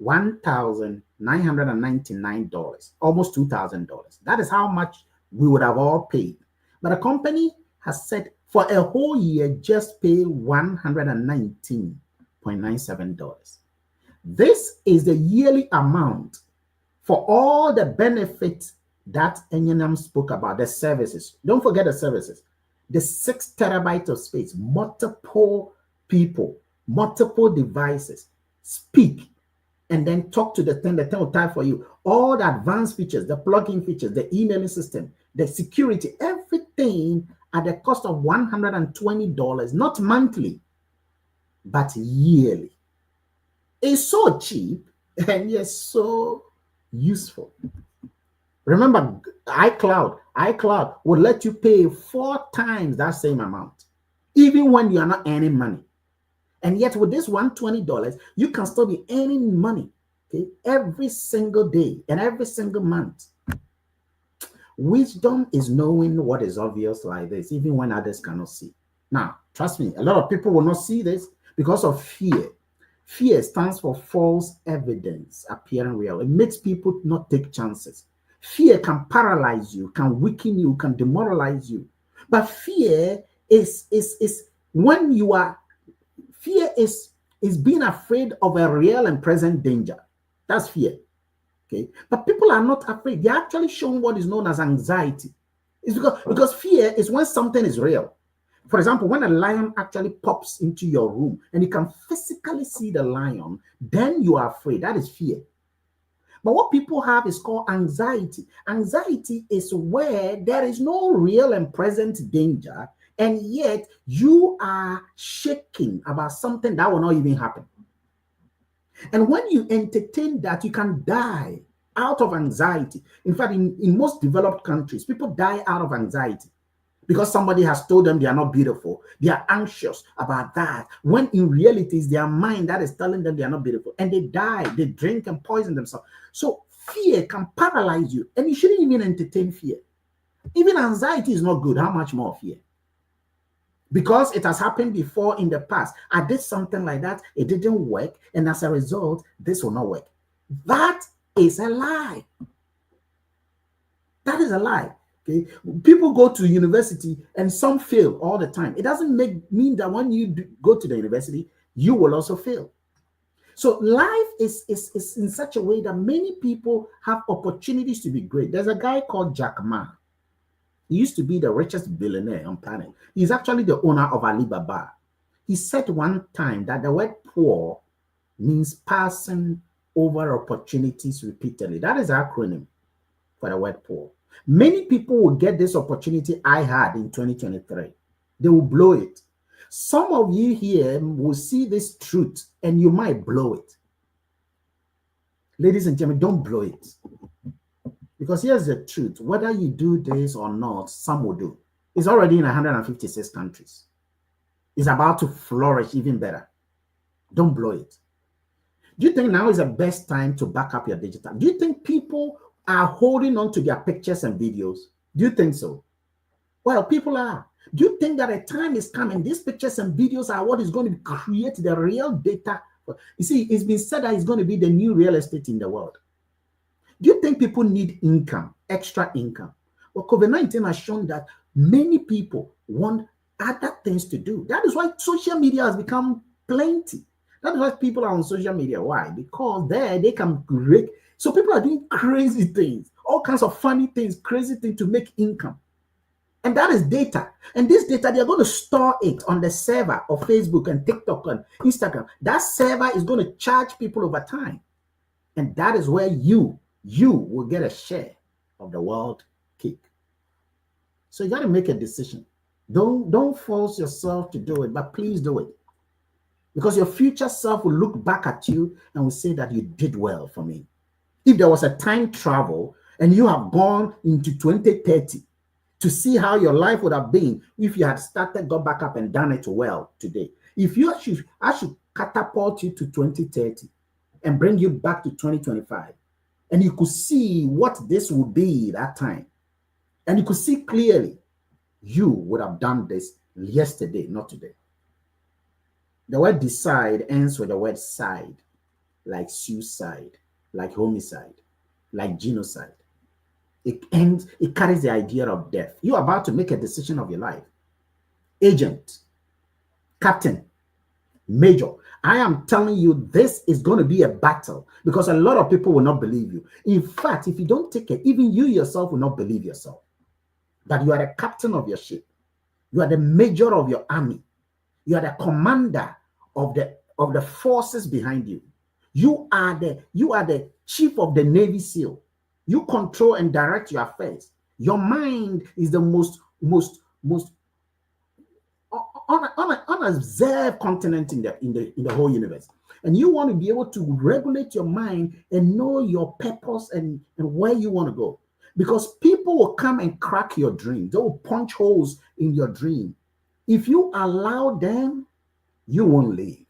$1,999, almost $2,000. That is how much we would have all paid. But the company has said for a whole year, just pay $119.97. This is the yearly amount for all the benefits that Enyenam spoke about, the services. Don't forget the services. The 6 terabytes of space, multiple people, multiple devices, speak, and then talk to the 10 will type for you. All the advanced features, the plugin features, the emailing system, the security, everything at the cost of $120, not monthly, but yearly. It's so cheap and yet so useful. Remember, iCloud will let you pay 4 times that same amount, even when you are not earning money. And yet with this $120, you can still be earning money, okay, every single day and every single month. Wisdom is knowing what is obvious like this, even when others cannot see. Now, trust me, a lot of people will not see this because of fear. Fear stands for false evidence appearing real. It makes people not take chances. Fear can paralyze you, can weaken you, can demoralize you. But fear is when you are fear is being afraid of a real and present danger. That's fear. Okay, but people are not afraid. They're actually showing what is known as anxiety. It's because fear is when something is real. For example, when a lion actually pops into your room and you can physically see the lion, then you are afraid. That is fear. But what people have is called anxiety. Anxiety is where there is no real and present danger, and yet you are shaking about something that will not even happen. And when you entertain that, you can die out of anxiety. In fact, in most developed countries, people die out of anxiety because somebody has told them they are not beautiful. They are anxious about that, when in reality it's their mind that is telling them they are not beautiful, and they die. They drink and poison themselves. So fear can paralyze you, and you shouldn't even entertain fear. Even anxiety is not good. How much more fear? Because it has happened before in the past. I did something like that, it didn't work, and as a result, this will not work. That is a lie. That is a lie. Okay, people go to university and some fail all the time. It doesn't mean that when you go to the university, you will also fail. So life is in such a way that many people have opportunities to be great. There's a guy called Jack Ma. He used to be the richest billionaire on planet. He's actually the owner of Alibaba. He said one time that the word poor means passing over opportunities repeatedly. That is the acronym for the word poor. Many people will get this opportunity I had in 2023. They will blow it. Some of you here will see this truth and you might blow it. Ladies and gentlemen, don't blow it. Because here's the truth. Whether you do this or not, some will do. It's already in 156 countries. It's about to flourish even better. Don't blow it. Do you think now is the best time to back up your digital? Do you think people are holding on to their pictures and videos? Do you think so? Well, people are. Do you think that a time is coming? These pictures and videos are what is going to create the real data. You see, it's been said that it's going to be the new real estate in the world. Do you think people need income, extra income? Well, COVID-19 has shown that many people want other things to do. That is why social media has become plenty. That is why people are on social media. Why? Because there they can create. So people are doing crazy things, all kinds of funny things, crazy things to make income. And that is data. And this data, they're going to store it on the server of Facebook and TikTok and Instagram. That server is going to charge people over time. And that is where you will get a share of the world cake. So you got to make a decision. Don't force yourself to do it, but please do it. Because your future self will look back at you and will say that you did well for me. If there was a time travel and you have gone into 2030 to see how your life would have been if you had started GotBackup and done it well today. If you I should catapult you to 2030 and bring you back to 2025. And you could see what this would be that time. And you could see clearly you would have done this yesterday, not today. The word decide ends with the word side, like suicide, like homicide, like genocide. It carries the idea of death. You're about to make a decision of your life. Agent, captain, major. I am telling you, this is going to be a battle because a lot of people will not believe you. In fact, if you don't take it, even you yourself will not believe yourself. But you are the captain of your ship. You are the major of your army. You are the commander of the forces behind you. You are the chief of the Navy SEAL. You control and direct your affairs. Your mind is the most unobserved continent in the whole universe. And you want to be able to regulate your mind and know your purpose and where you want to go. Because people will come and crack your dream. They will punch holes in your dream. If you allow them, you won't leave.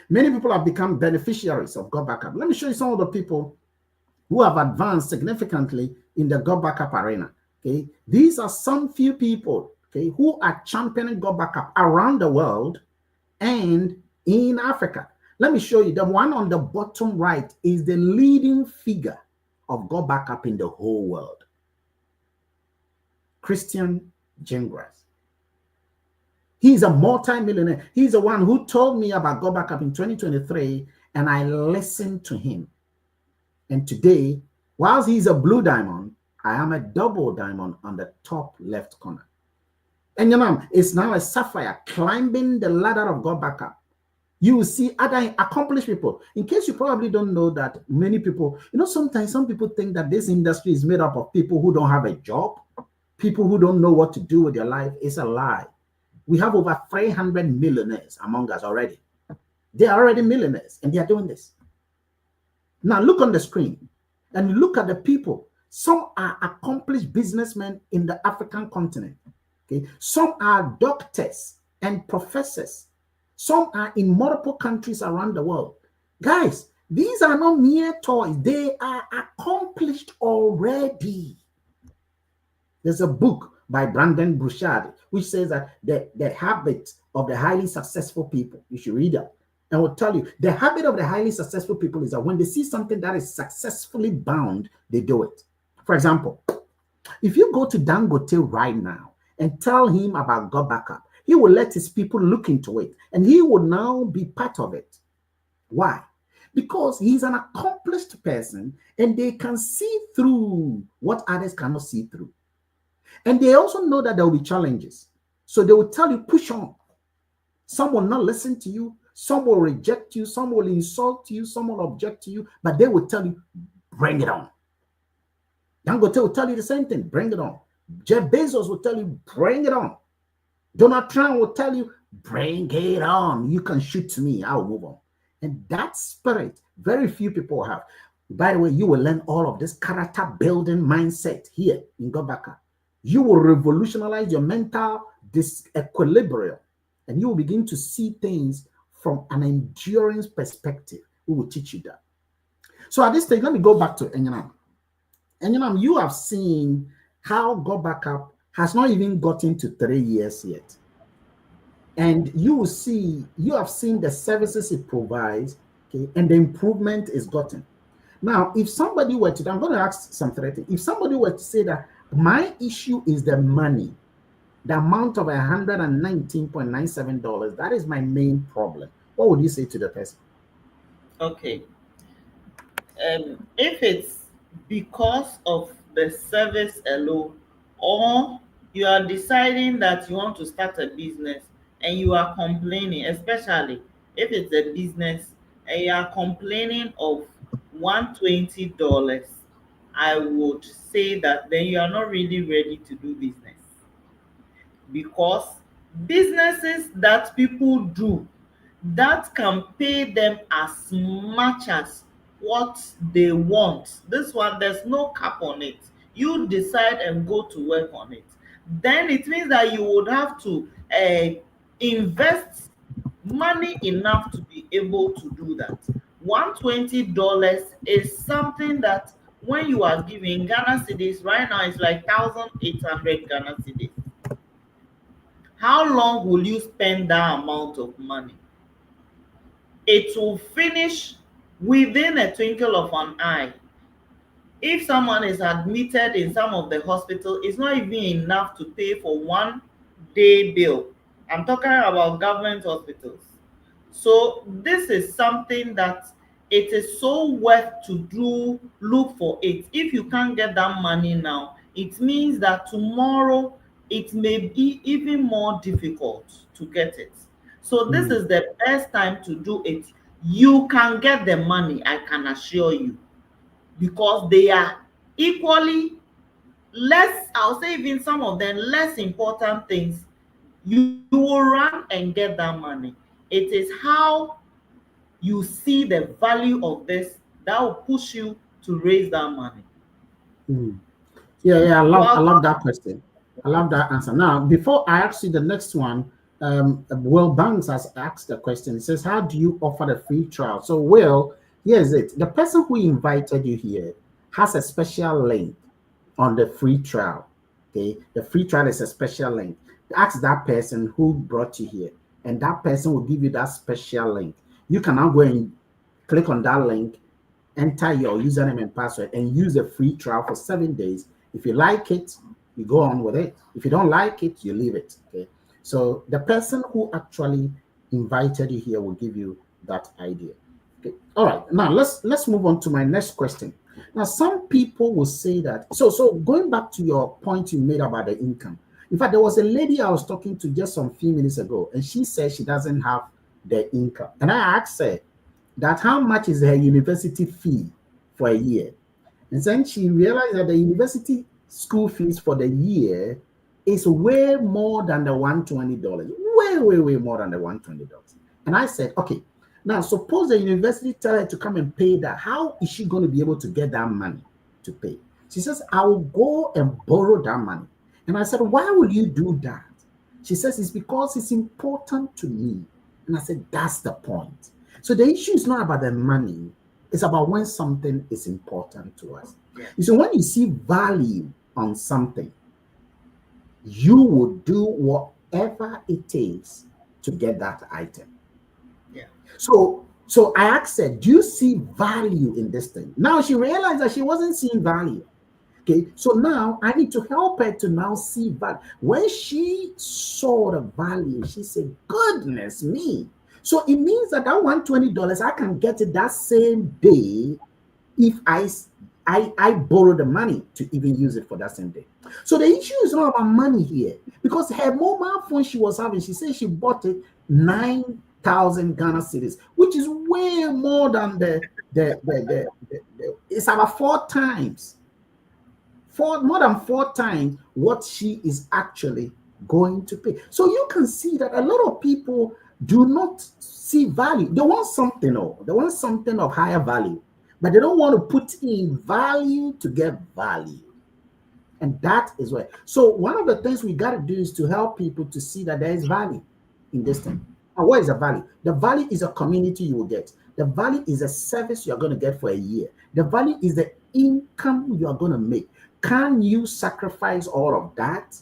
Many people have become beneficiaries of GotBackup. Let me show you some of the people who have advanced significantly in the GotBackup arena. Okay, these are some few people, okay, who are championing GotBackup around the world and in Africa. Let me show you. The one on the bottom right is the leading figure of GotBackup in the whole world. Christian Gingras. He's a multi-millionaire. He's the one who told me about GotBackup in 2023, and I listened to him. And today, whilst he's a blue diamond, I am a double diamond on the top left corner. And you know, it's now a sapphire climbing the ladder of GotBackup. You will see other accomplished people. In case you probably don't know that many people, you know, sometimes some people think that this industry is made up of people who don't have a job, people who don't know what to do with their life. It's a lie. We have over 300 millionaires among us already. They are already millionaires and they are doing this. Now look on the screen and look at the people. Some are accomplished businessmen in the African continent. Okay, some are doctors and professors. Some are in multiple countries around the world. Guys, these are not mere toys. They are accomplished already. There's a book by Brandon Bouchard which says that the habit of the highly successful people, you should read it, and will tell you the habit of the highly successful people is that when they see something that is successfully bound, they do it. For example, if you go to Dangote right now and tell him about GotBackup, he will let his people look into it and he will now be part of it. Why? Because he's an accomplished person and they can see through what others cannot see through. And they also know that there will be challenges. So they will tell you, push on. Some will not listen to you. Some will reject you. Some will insult you. Some will object to you. But they will tell you, bring it on. Dangote will tell you the same thing, bring it on. Jeff Bezos will tell you, bring it on. Donald Trump will tell you, bring it on. You can shoot to me, I'll move on. And that spirit, very few people have. By the way, you will learn all of this character building mindset here in GotBackup. You will revolutionize your mental disequilibrium and you will begin to see things from an endurance perspective. We will teach you that. So at this stage, let me go back to Enyanam. Enyanam, you have seen how GotBackup has not even gotten to 3 years yet. And you will see, you have seen the services it provides, okay, and the improvement is gotten. Now, if somebody were to, I'm going to ask some threatening, if somebody were to say that my issue is the money, the amount of $119.97, that is my main problem, what would you say to the person? Okay. If it's because of the service alone, or you are deciding that you want to start a business and you are complaining, especially if it's a business and you are complaining of $120, I would say that then you are not really ready to do business. Because businesses that people do that can pay them as much as what they want, this one, there's no cap on it. You decide and go to work on it, then it means that you would have to invest money enough to be able to do that. $120 is something that when you are giving Ghana cedis right now, it's like 1,800 Ghana cedis. How long will you spend that amount of money? It will finish within a twinkle of an eye. If someone is admitted in some of the hospitals, it's not even enough to pay for 1 day bill. I'm talking about government hospitals. So this is something that it is so worth to do, look for it. If you can't get that money now, it means that tomorrow it may be even more difficult to get it. So this is the best time to do it. You can get the money, I can assure you, because they are equally less, I'll say even some of them less important things. You will run and get that money. It is how you see the value of this that will push you to raise that money. Yeah, I love that question. I love that answer. Now, before I ask you the next one, Will Banks has asked the question. It says, how do you offer the free trial? So, Will, here's it. The person who invited you here, has a special link on the free trial. Okay, the free trial is a special link. Ask that person who brought you here, and that person will give you that special link. You can now go and click on that link, enter your username and password, and use a free trial for 7 days. If you like it, you go on with it. If you don't like it, you leave it. Okay. So the person who actually invited you here will give you that idea. Okay. All right. Now let's move on to my next question. Now, some people will say that. So going back to your point you made about the income. In fact, there was a lady I was talking to just some few minutes ago, and she said she doesn't have the income. And I asked her that how much is her university fee for a year. And then she realized that the university school fees for the year is way more than the $120. Way more than the $120. And I said, okay, now suppose the university tell her to come and pay that. How is she going to be able to get that money to pay? She says, I will go and borrow that money. And I said, why will you do that? She says, it's because it's important to me. And I said, that's the point. So the issue is not about the money. It's about when something is important to us. Yeah. You see, when you see value on something, you will do whatever it takes to get that item. Yeah. So I asked her, do you see value in this thing? Now she realized that she wasn't seeing value. Okay, so now I need to help her to now see value. When she saw the value, she said, goodness me. So it means that $120, I can get it that same day if I borrow the money to even use it for that same day. So the issue is not about money here, because her mobile phone she was having, she said she bought it 9,000 Ghana cedis, which is way more than the it's about more than four times what she is actually going to pay. So you can see that a lot of people do not see value. They want something, they want something of higher value, but they don't want to put in value to get value. And that is where. So one of the things we got to do is to help people to see that there is value in this thing. And what is the value? The value is a community you will get. The value is a service you are going to get for a year. The value is the income you are going to make. Can you sacrifice all of that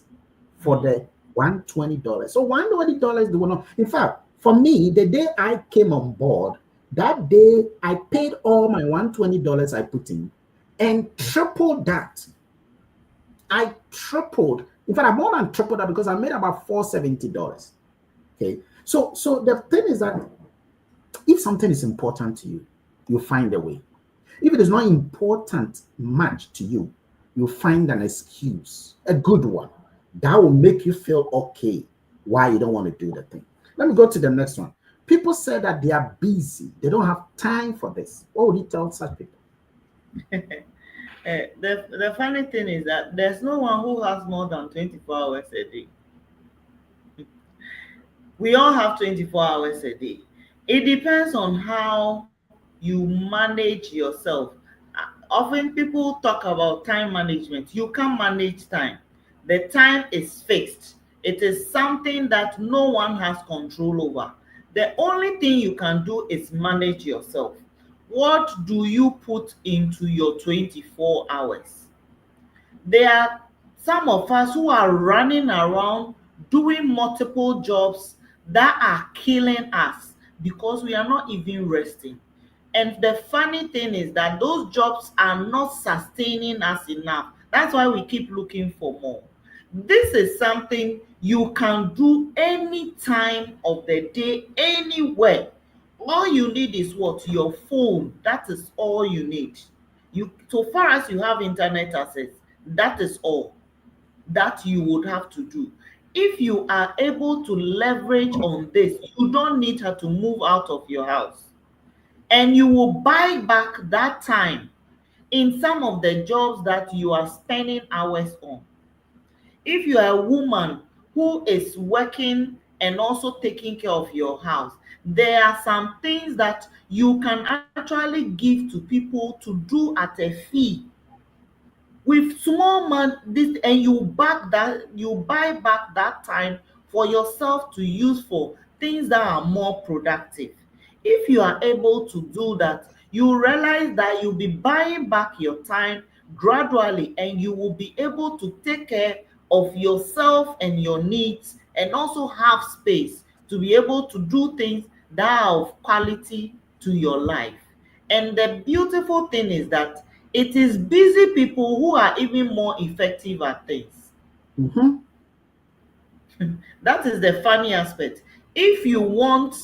for the $120? So $120 do not. In fact, for me, the day I came on board, that day I paid all my $120 I put in and tripled that. I tripled. In fact, I more than tripled that because I made about $470. Okay. So the thing is that if something is important to you, you find a way. If it is not important much to you, you find an excuse, a good one, that will make you feel okay why you don't want to do the thing. Let me go to the next one. People say that they are busy. They don't have time for this. What would you tell such people? The funny thing is that there's no one who has more than 24 hours a day. We all have 24 hours a day. It depends on how you manage yourself. Often people talk about time management. You can't manage time. The time is fixed. It is something that no one has control over. The only thing you can do is manage yourself. What do you put into your 24 hours? There are some of us who are running around doing multiple jobs that are killing us because we are not even resting. And the funny thing is that those jobs are not sustaining us enough. That's why we keep looking for more. This is something you can do any time of the day, anywhere. All you need is what? Your phone. That is all you need. So far as you have internet access, that is all that you would have to do. If you are able to leverage on this, you don't need her to move out of your house. And you will buy back that time in some of the jobs that you are spending hours on. If you are a woman who is working and also taking care of your house, there are some things that you can actually give to people to do at a fee with small money, and you buy back that time for yourself to use for things that are more productive. If you are able to do that, you realize that you'll be buying back your time gradually, and you will be able to take care of yourself and your needs, and also have space to be able to do things that are of quality to your life. And the beautiful thing is that it is busy people who are even more effective at things. Mm-hmm. That is the funny aspect. If you want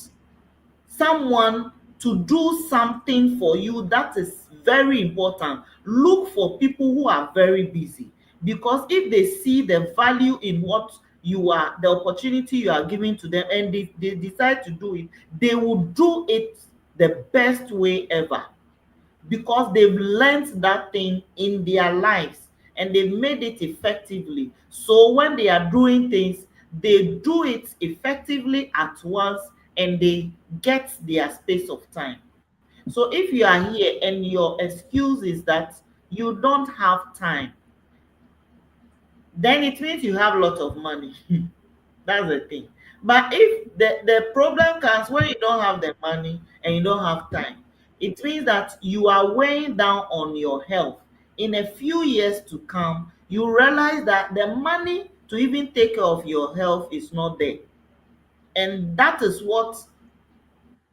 someone to do something for you that is very important, look for people who are very busy, because if they see the value in what you are, the opportunity you are giving to them, and they decide to do it, they will do it the best way ever, because they've learned that thing in their lives and they've made it effectively. So when they are doing things, they do it effectively at once, and they get their space of time. So if you are here and your excuse is that you don't have time, then it means you have a lot of money. That's the thing. But if the problem comes when you don't have the money and you don't have time, it means that you are weighing down on your health. In a few years to come, you realize that the money to even take care of your health is not there. And that is what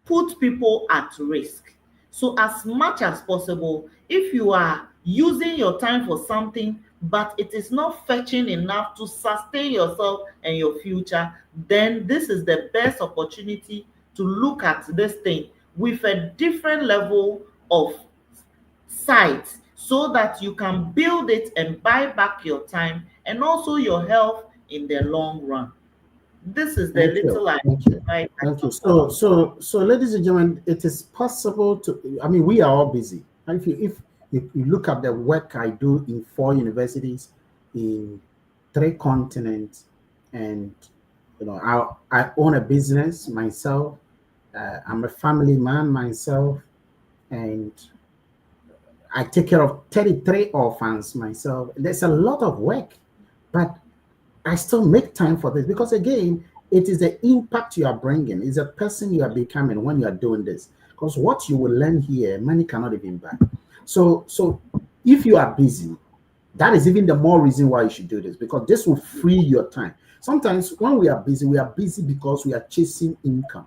put people at risk. So as much as possible, if you are using your time for something but it is not fetching enough to sustain yourself and your future, then this is the best opportunity to look at this thing with a different level of sight, so that you can build it and buy back your time and also your health in the long run. This is the Thank you. little Thank you. I Thank you. talk about. So, ladies and gentlemen, it is possible to. I mean, we are all busy. And if you look at the work I do in 4 universities, in 3 continents, and I own a business myself. I'm a family man myself, and I take care of 33 orphans myself. There's a lot of work, but I still make time for this because, again, it is the impact you are bringing, it's a person you are becoming when you are doing this. Because what you will learn here, money cannot even buy. So if you are busy, that is even the more reason why you should do this, because this will free your time. Sometimes when we are busy because we are chasing income.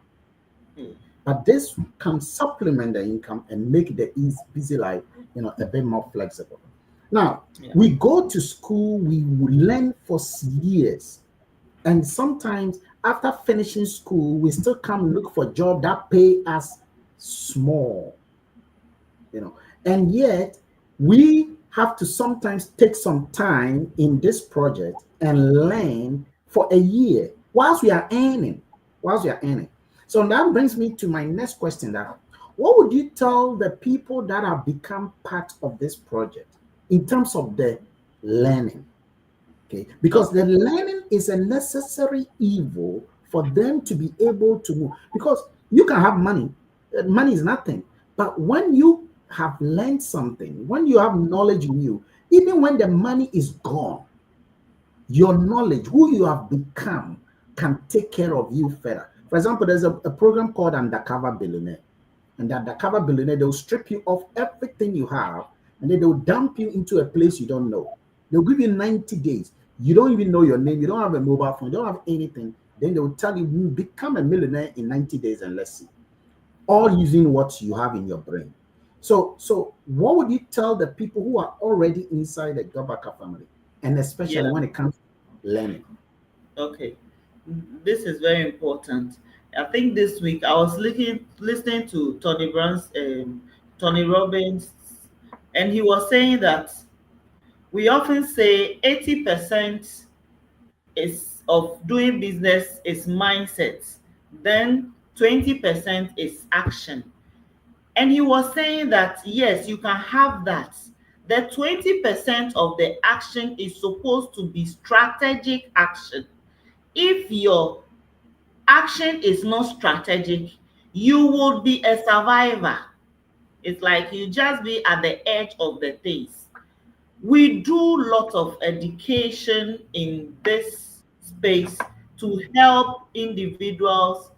Mm. But this can supplement the income and make the busy life, a bit more flexible. Now, Yeah. we go to school, we will learn for years. And sometimes after finishing school, we still come look for job that pay us small, you know. And yet we have to sometimes take some time in this project and learn for a year whilst we are earning. Whilst we are earning. So that brings me to my next question: that what would you tell the people that have become part of this project in terms of the learning? Okay, because the learning is a necessary evil for them to be able to move. Because you can have money, money is nothing. But when you have learned something, when you have knowledge in you, even when the money is gone, your knowledge, who you have become, can take care of you further. For example, there's a program called Undercover Billionaire. And that Undercover Billionaire, they'll strip you of everything you have, and then they'll dump you into a place you don't know. They'll give you 90 days. You don't even know your name. You don't have a mobile phone. You don't have anything. Then they'll tell you, become a millionaire in 90 days and let's see. All using what you have in your brain. So what would you tell the people who are already inside the GotBackup family? And especially Yeah. when it comes to learning. Okay. This is very important. I think this week I was listening to Tony Robbins, and he was saying that we often say 80% is of doing business is mindset, then 20% is action. And he was saying that yes, you can have that. The 20% of the action is supposed to be strategic action. If your action is not strategic, you will be a survivor. It's like you just be at the edge of the things. We do lot of education in this space to help individuals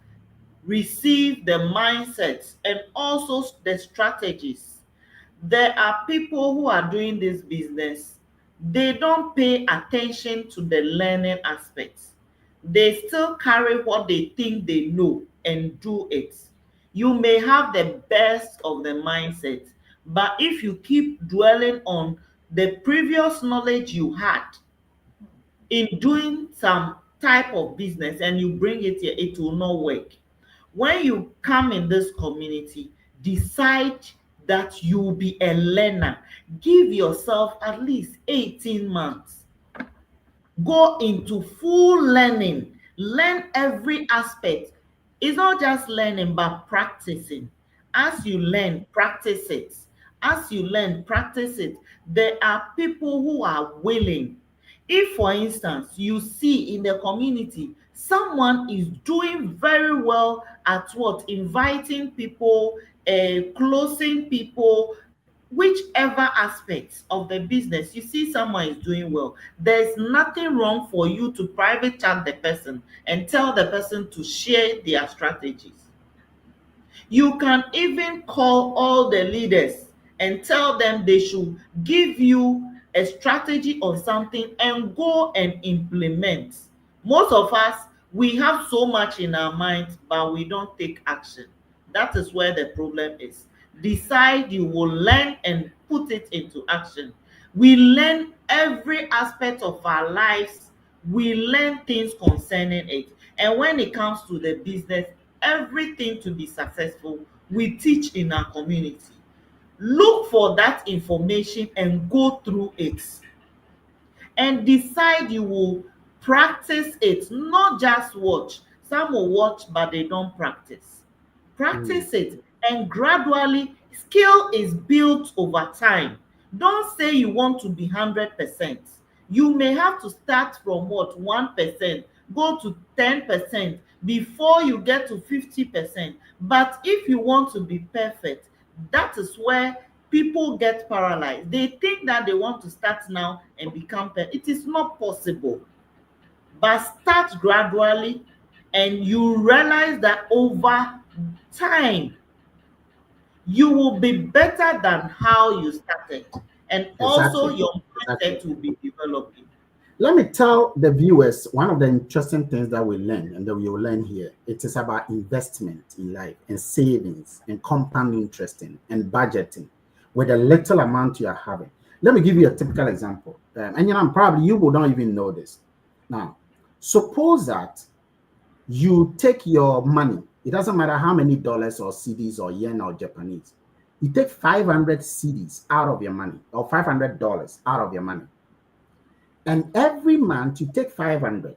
receive the mindsets and also the strategies. There are people who are doing this business, they don't pay attention to the learning aspects. They still carry what they think they know and do it. You may have the best of the mindset, but if you keep dwelling on the previous knowledge you had in doing some type of business and you bring it here, it will not work. When you come in this community, decide that you will be a learner. Give yourself at least 18 months. Go into full learning. Learn every aspect. It's not just learning, but practicing. As you learn, practice it. As you learn, practice it. There are people who are willing. If, for instance, you see in the community someone is doing very well at what? Inviting people, closing people, whichever aspects of the business you see someone is doing well, there's nothing wrong for you to private chat the person and tell the person to share their strategies. You can even call all the leaders and tell them they should give you a strategy of something and go and implement. Most of us, we have so much in our minds, but we don't take action. That is where the problem is. Decide you will learn and put it into action. We learn every aspect of our lives. We learn things concerning it. And when it comes to the business, everything to be successful, we teach in our community. Look for that information and go through it and decide you will practice it, not just watch. Some will watch but they don't practice. Practice it, and gradually skill is built over time. Don't say you want to be 100%. You may have to start from what? 1%, go to 10% before you get to 50%. But if you want to be perfect, that is where people get paralyzed. They think that they want to start now and become perfect. It is not possible. But start gradually and you realize that over time you will be better than how you started, and also Exactly. your Exactly. mindset will be developing. Let me tell the viewers one of the interesting things that we learn and that we will learn here. It is about investment in life and savings and compound interest and budgeting with a little amount you are having. Let me give you a typical example. And probably you will not even know this. Now, suppose that you take your money, it doesn't matter how many dollars or cedis or yen or Japanese, you take 500 cedis out of your money or $500 out of your money. And every month you take 500,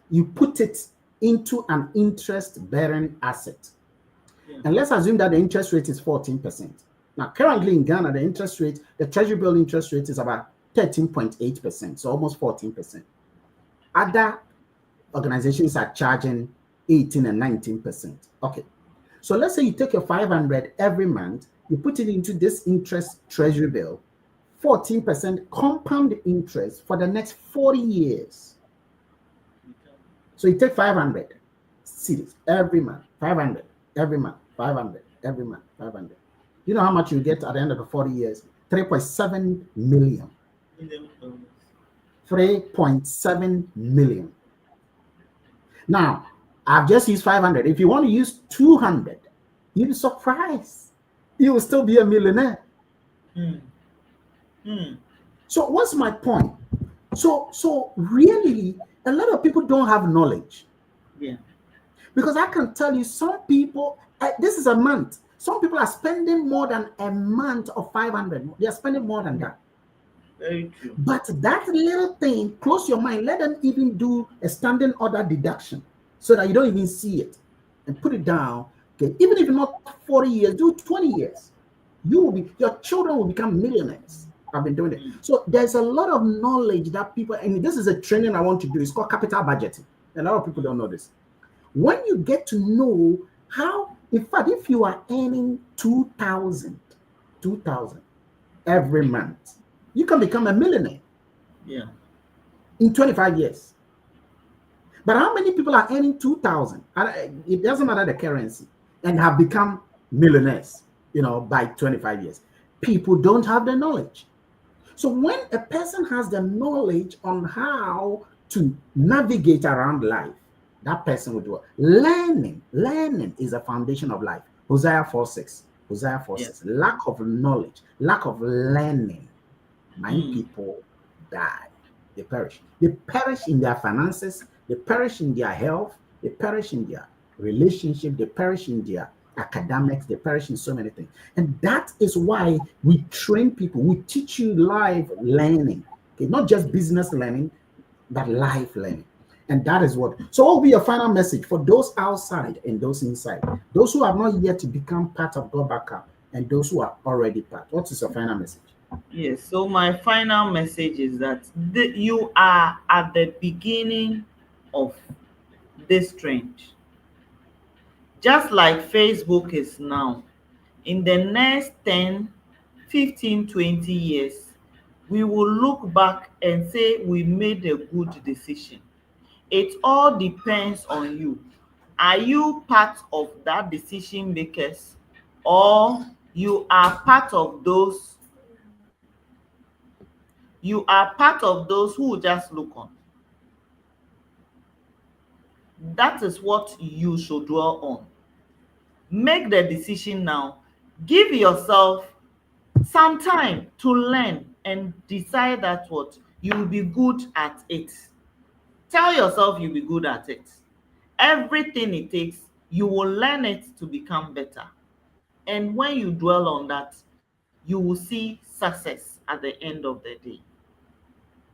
you put it into an interest-bearing asset. Yeah. And let's assume that the interest rate is 14%. Now, currently in Ghana, the interest rate, the treasury bill interest rate is about 13.8%, so almost 14%. Other organizations are charging 18 and 19%. Okay. So let's say you take your 500 every month, you put it into this interest treasury bill, 14% compound interest for the next 40 years. So you take 500 cedis every month, 500 every month, 500 every month, 500. You know how much you get at the end of the 40 years? 3.7 million. 3.7 million. Now, I've just used 500. If you want to use 200, you'd be surprised. You will still be a millionaire. So what's my point? So really, a lot of people don't have knowledge. Yeah. Because I can tell you, some people, this is a month. Some people are spending more than a month of 500. They are spending more than that. Very true. But that little thing, close your mind. Let them even do a standing order deduction so that you don't even see it, and put it down. Okay, even if not 40 years, do 20 years. Your children will become millionaires. I've been doing it. So there's a lot of knowledge that people, and this is a training I want to do. It's called capital budgeting. A lot of people don't know this. When you get to know how, in fact, if you are earning 2,000 every month, you can become a millionaire. Yeah. In 25 years. But how many people are earning 2,000? It doesn't matter the currency, and have become millionaires, by 25 years. People don't have the knowledge. So when a person has the knowledge on how to navigate around life, that person will do it. Learning is the foundation of life. Hosea 4:6. Hosea 4:6. Yes. Lack of knowledge, lack of learning, my Mm. people die. They perish. They perish in their finances, they perish in their health, they perish in their relationship, they perish in their academics, they perish in so many things. And that is why we train people, we teach you life learning, okay, not just business learning, but life learning. And that is what. So, what will be your final message for those outside and those inside, those who have not yet become part of GotBackup and those who are already part? What is your final message? Yes. So my final message is that you are at the beginning of this trend. Just like Facebook is now, in the next 10, 15, 20 years, we will look back and say we made a good decision. It all depends on you. Are you part of that decision makers, or you are part of those who will just look on? That is what you should dwell on. Make the decision now. Give yourself some time to learn and decide that what you will be good at it. Tell yourself you'll be good at it. Everything it takes, you will learn it to become better. And when you dwell on that, you will see success at the end of the day,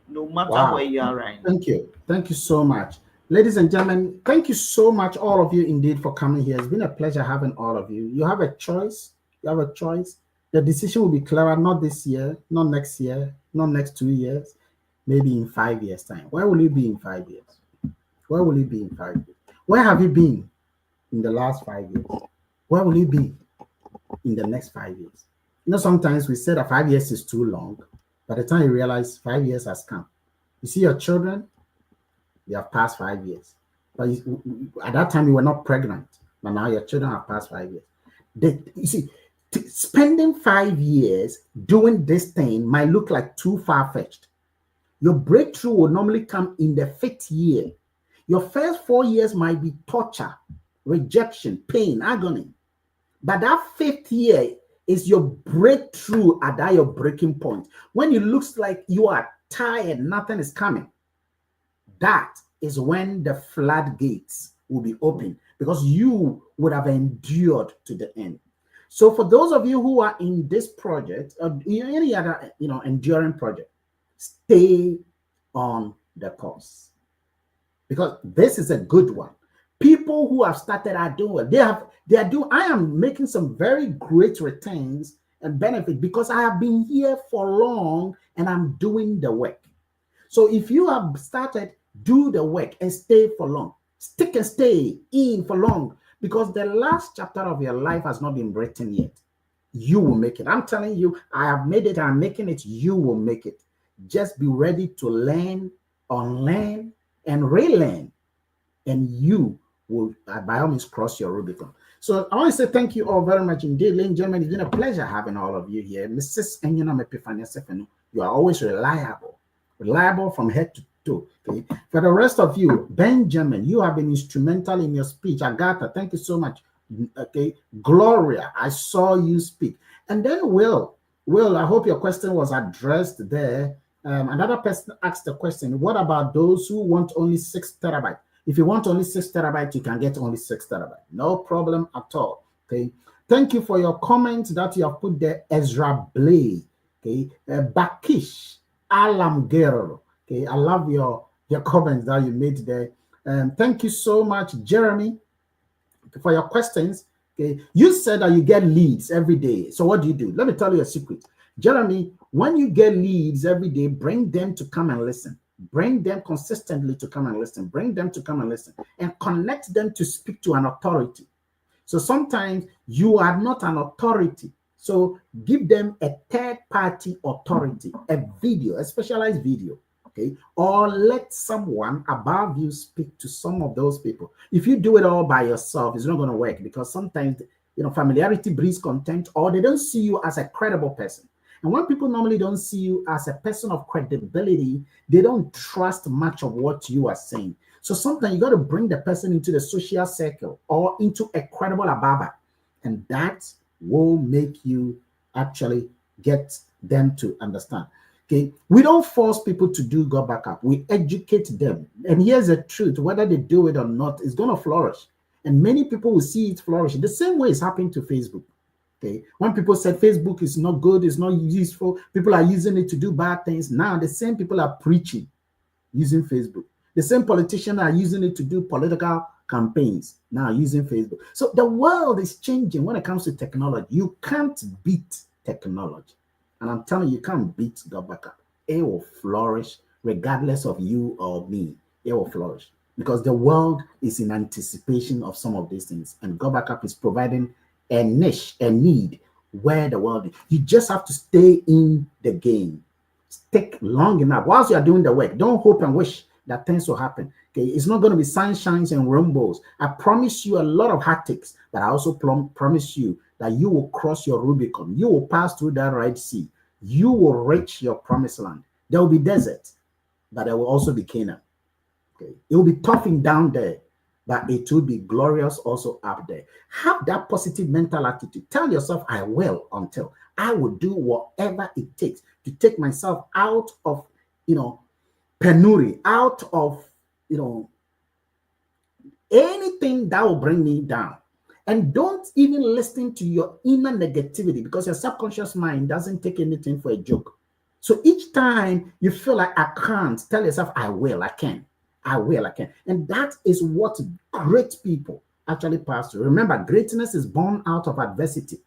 no matter where Wow. you are right now. Thank you. Thank you so much. Ladies and gentlemen, thank you so much, all of you, indeed, for coming here. It's been a pleasure having all of you. You have a choice. You have a choice. The decision will be clearer, not this year, not next year, not next 2 years, maybe in 5 years' time. Where will you be in 5 years? Where will you be in 5 years? Where have you been in the last 5 years? Where will you be in the next 5 years? Sometimes we say that 5 years is too long. By the time you realize 5 years has come, you see your children, they have passed 5 years. But at that time, you were not pregnant. But now your children have passed 5 years. You see, spending 5 years doing this thing might look like too far-fetched. Your breakthrough will normally come in the 5th year. Your first 4 years might be torture, rejection, pain, agony. But that 5th year is your breakthrough at that your breaking point. When it looks like you are tired, nothing is coming. That is when the floodgates will be open, because you would have endured to the end. So for those of you who are in this project or any other enduring project, stay on the course, because this is a good one. People who have started are doing well. They are doing. I am making some very great returns and benefit because I have been here for long and I'm doing the work. So if you have started, do the work and stay for long. Stick and stay in for long, because the last chapter of your life has not been written yet. You will make it. I'm telling you, I have made it. I'm making it. You will make it. Just be ready to learn, unlearn, and relearn, and you will, by all means, cross your Rubicon. So I want to say thank you all very much indeed, ladies and gentlemen. It's been a pleasure having all of you here. Mrs. Enyonam Epiphania Sefenu, you are always reliable from head to toe. Okay. For the rest of you, Benjamin, you have been instrumental in your speech. Agatha, thank you so much. Okay. Gloria, I saw you speak. And then Will, I hope your question was addressed there. Another person asked the question, what about those who want only 6 terabytes? If you want only 6 terabytes, you can get only 6 terabytes. No problem at all. Okay. Thank you for your comments that you have put there. Ezra Blay. Okay. Bakish Alam Girl. Okay. I love your comments that you made there. Thank you so much, Jeremy, for your questions. Okay. You said that you get leads every day. So what do? Let me tell you a secret. Jeremy, when you get leads every day, bring them to come and listen. Bring them consistently to come and listen. Bring them to come and listen and connect them to speak to an authority. So sometimes you are not an authority. So give them a third-party authority, a video, a specialized video. Okay, or let someone above you speak to some of those people. If you do it all by yourself, it's not going to work, because sometimes, familiarity breeds contempt, or they don't see you as a credible person. And when people normally don't see you as a person of credibility, they don't trust much of what you are saying. So sometimes you got to bring the person into the social circle or into a credible ababa, and that will make you actually get them to understand. Okay, we don't force people to do GotBackup. We educate them. And here's the truth: whether they do it or not, it's going to flourish. And many people will see it flourish. The same way is happening to Facebook. Okay, when people said Facebook is not good, it's not useful, people are using it to do bad things. Now the same people are preaching using Facebook. The same politicians are using it to do political campaigns now using Facebook. So the world is changing when it comes to technology. You can't beat technology. And I'm telling you, you can't beat GotBackup. It will flourish regardless of you or me. It will flourish because the world is in anticipation of some of these things. And GotBackup is providing a niche, a need where the world is. You just have to stay in the game. Stick long enough. Whilst you are doing the work, don't hope and wish that things will happen. Okay, it's not going to be sunshines and rainbows. I promise you a lot of heartaches, but I also promise you that you will cross your Rubicon. You will pass through that Red Sea. You will reach your promised land. There will be desert, but there will also be Canaan. Okay, it will be toughing down there, but it will be glorious also up there. Have that positive mental attitude. Tell yourself, I will, until I will do whatever it takes to take myself out of, penury, out of, anything that will bring me down. And don't even listen to your inner negativity, because your subconscious mind doesn't take anything for a joke. So each time you feel like I can't, tell yourself, I will, I can. I will, I can. And that is what great people actually pass through. Remember, greatness is born out of adversity.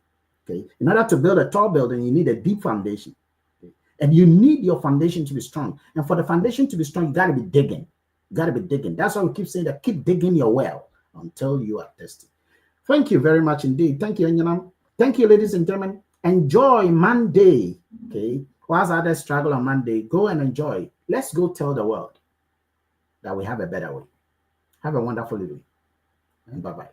Okay. In order to build a tall building, you need a deep foundation. Okay? And you need your foundation to be strong. And for the foundation to be strong, you got to be digging. You got to be digging. That's why we keep saying that keep digging your well until you are tested. Thank you very much indeed. Thank you, Enyanam. Thank you, ladies and gentlemen. Enjoy Monday. Okay. Whilst others struggle on Monday, go and enjoy. Let's go tell the world that we have a better way. Have a wonderful day. And bye-bye.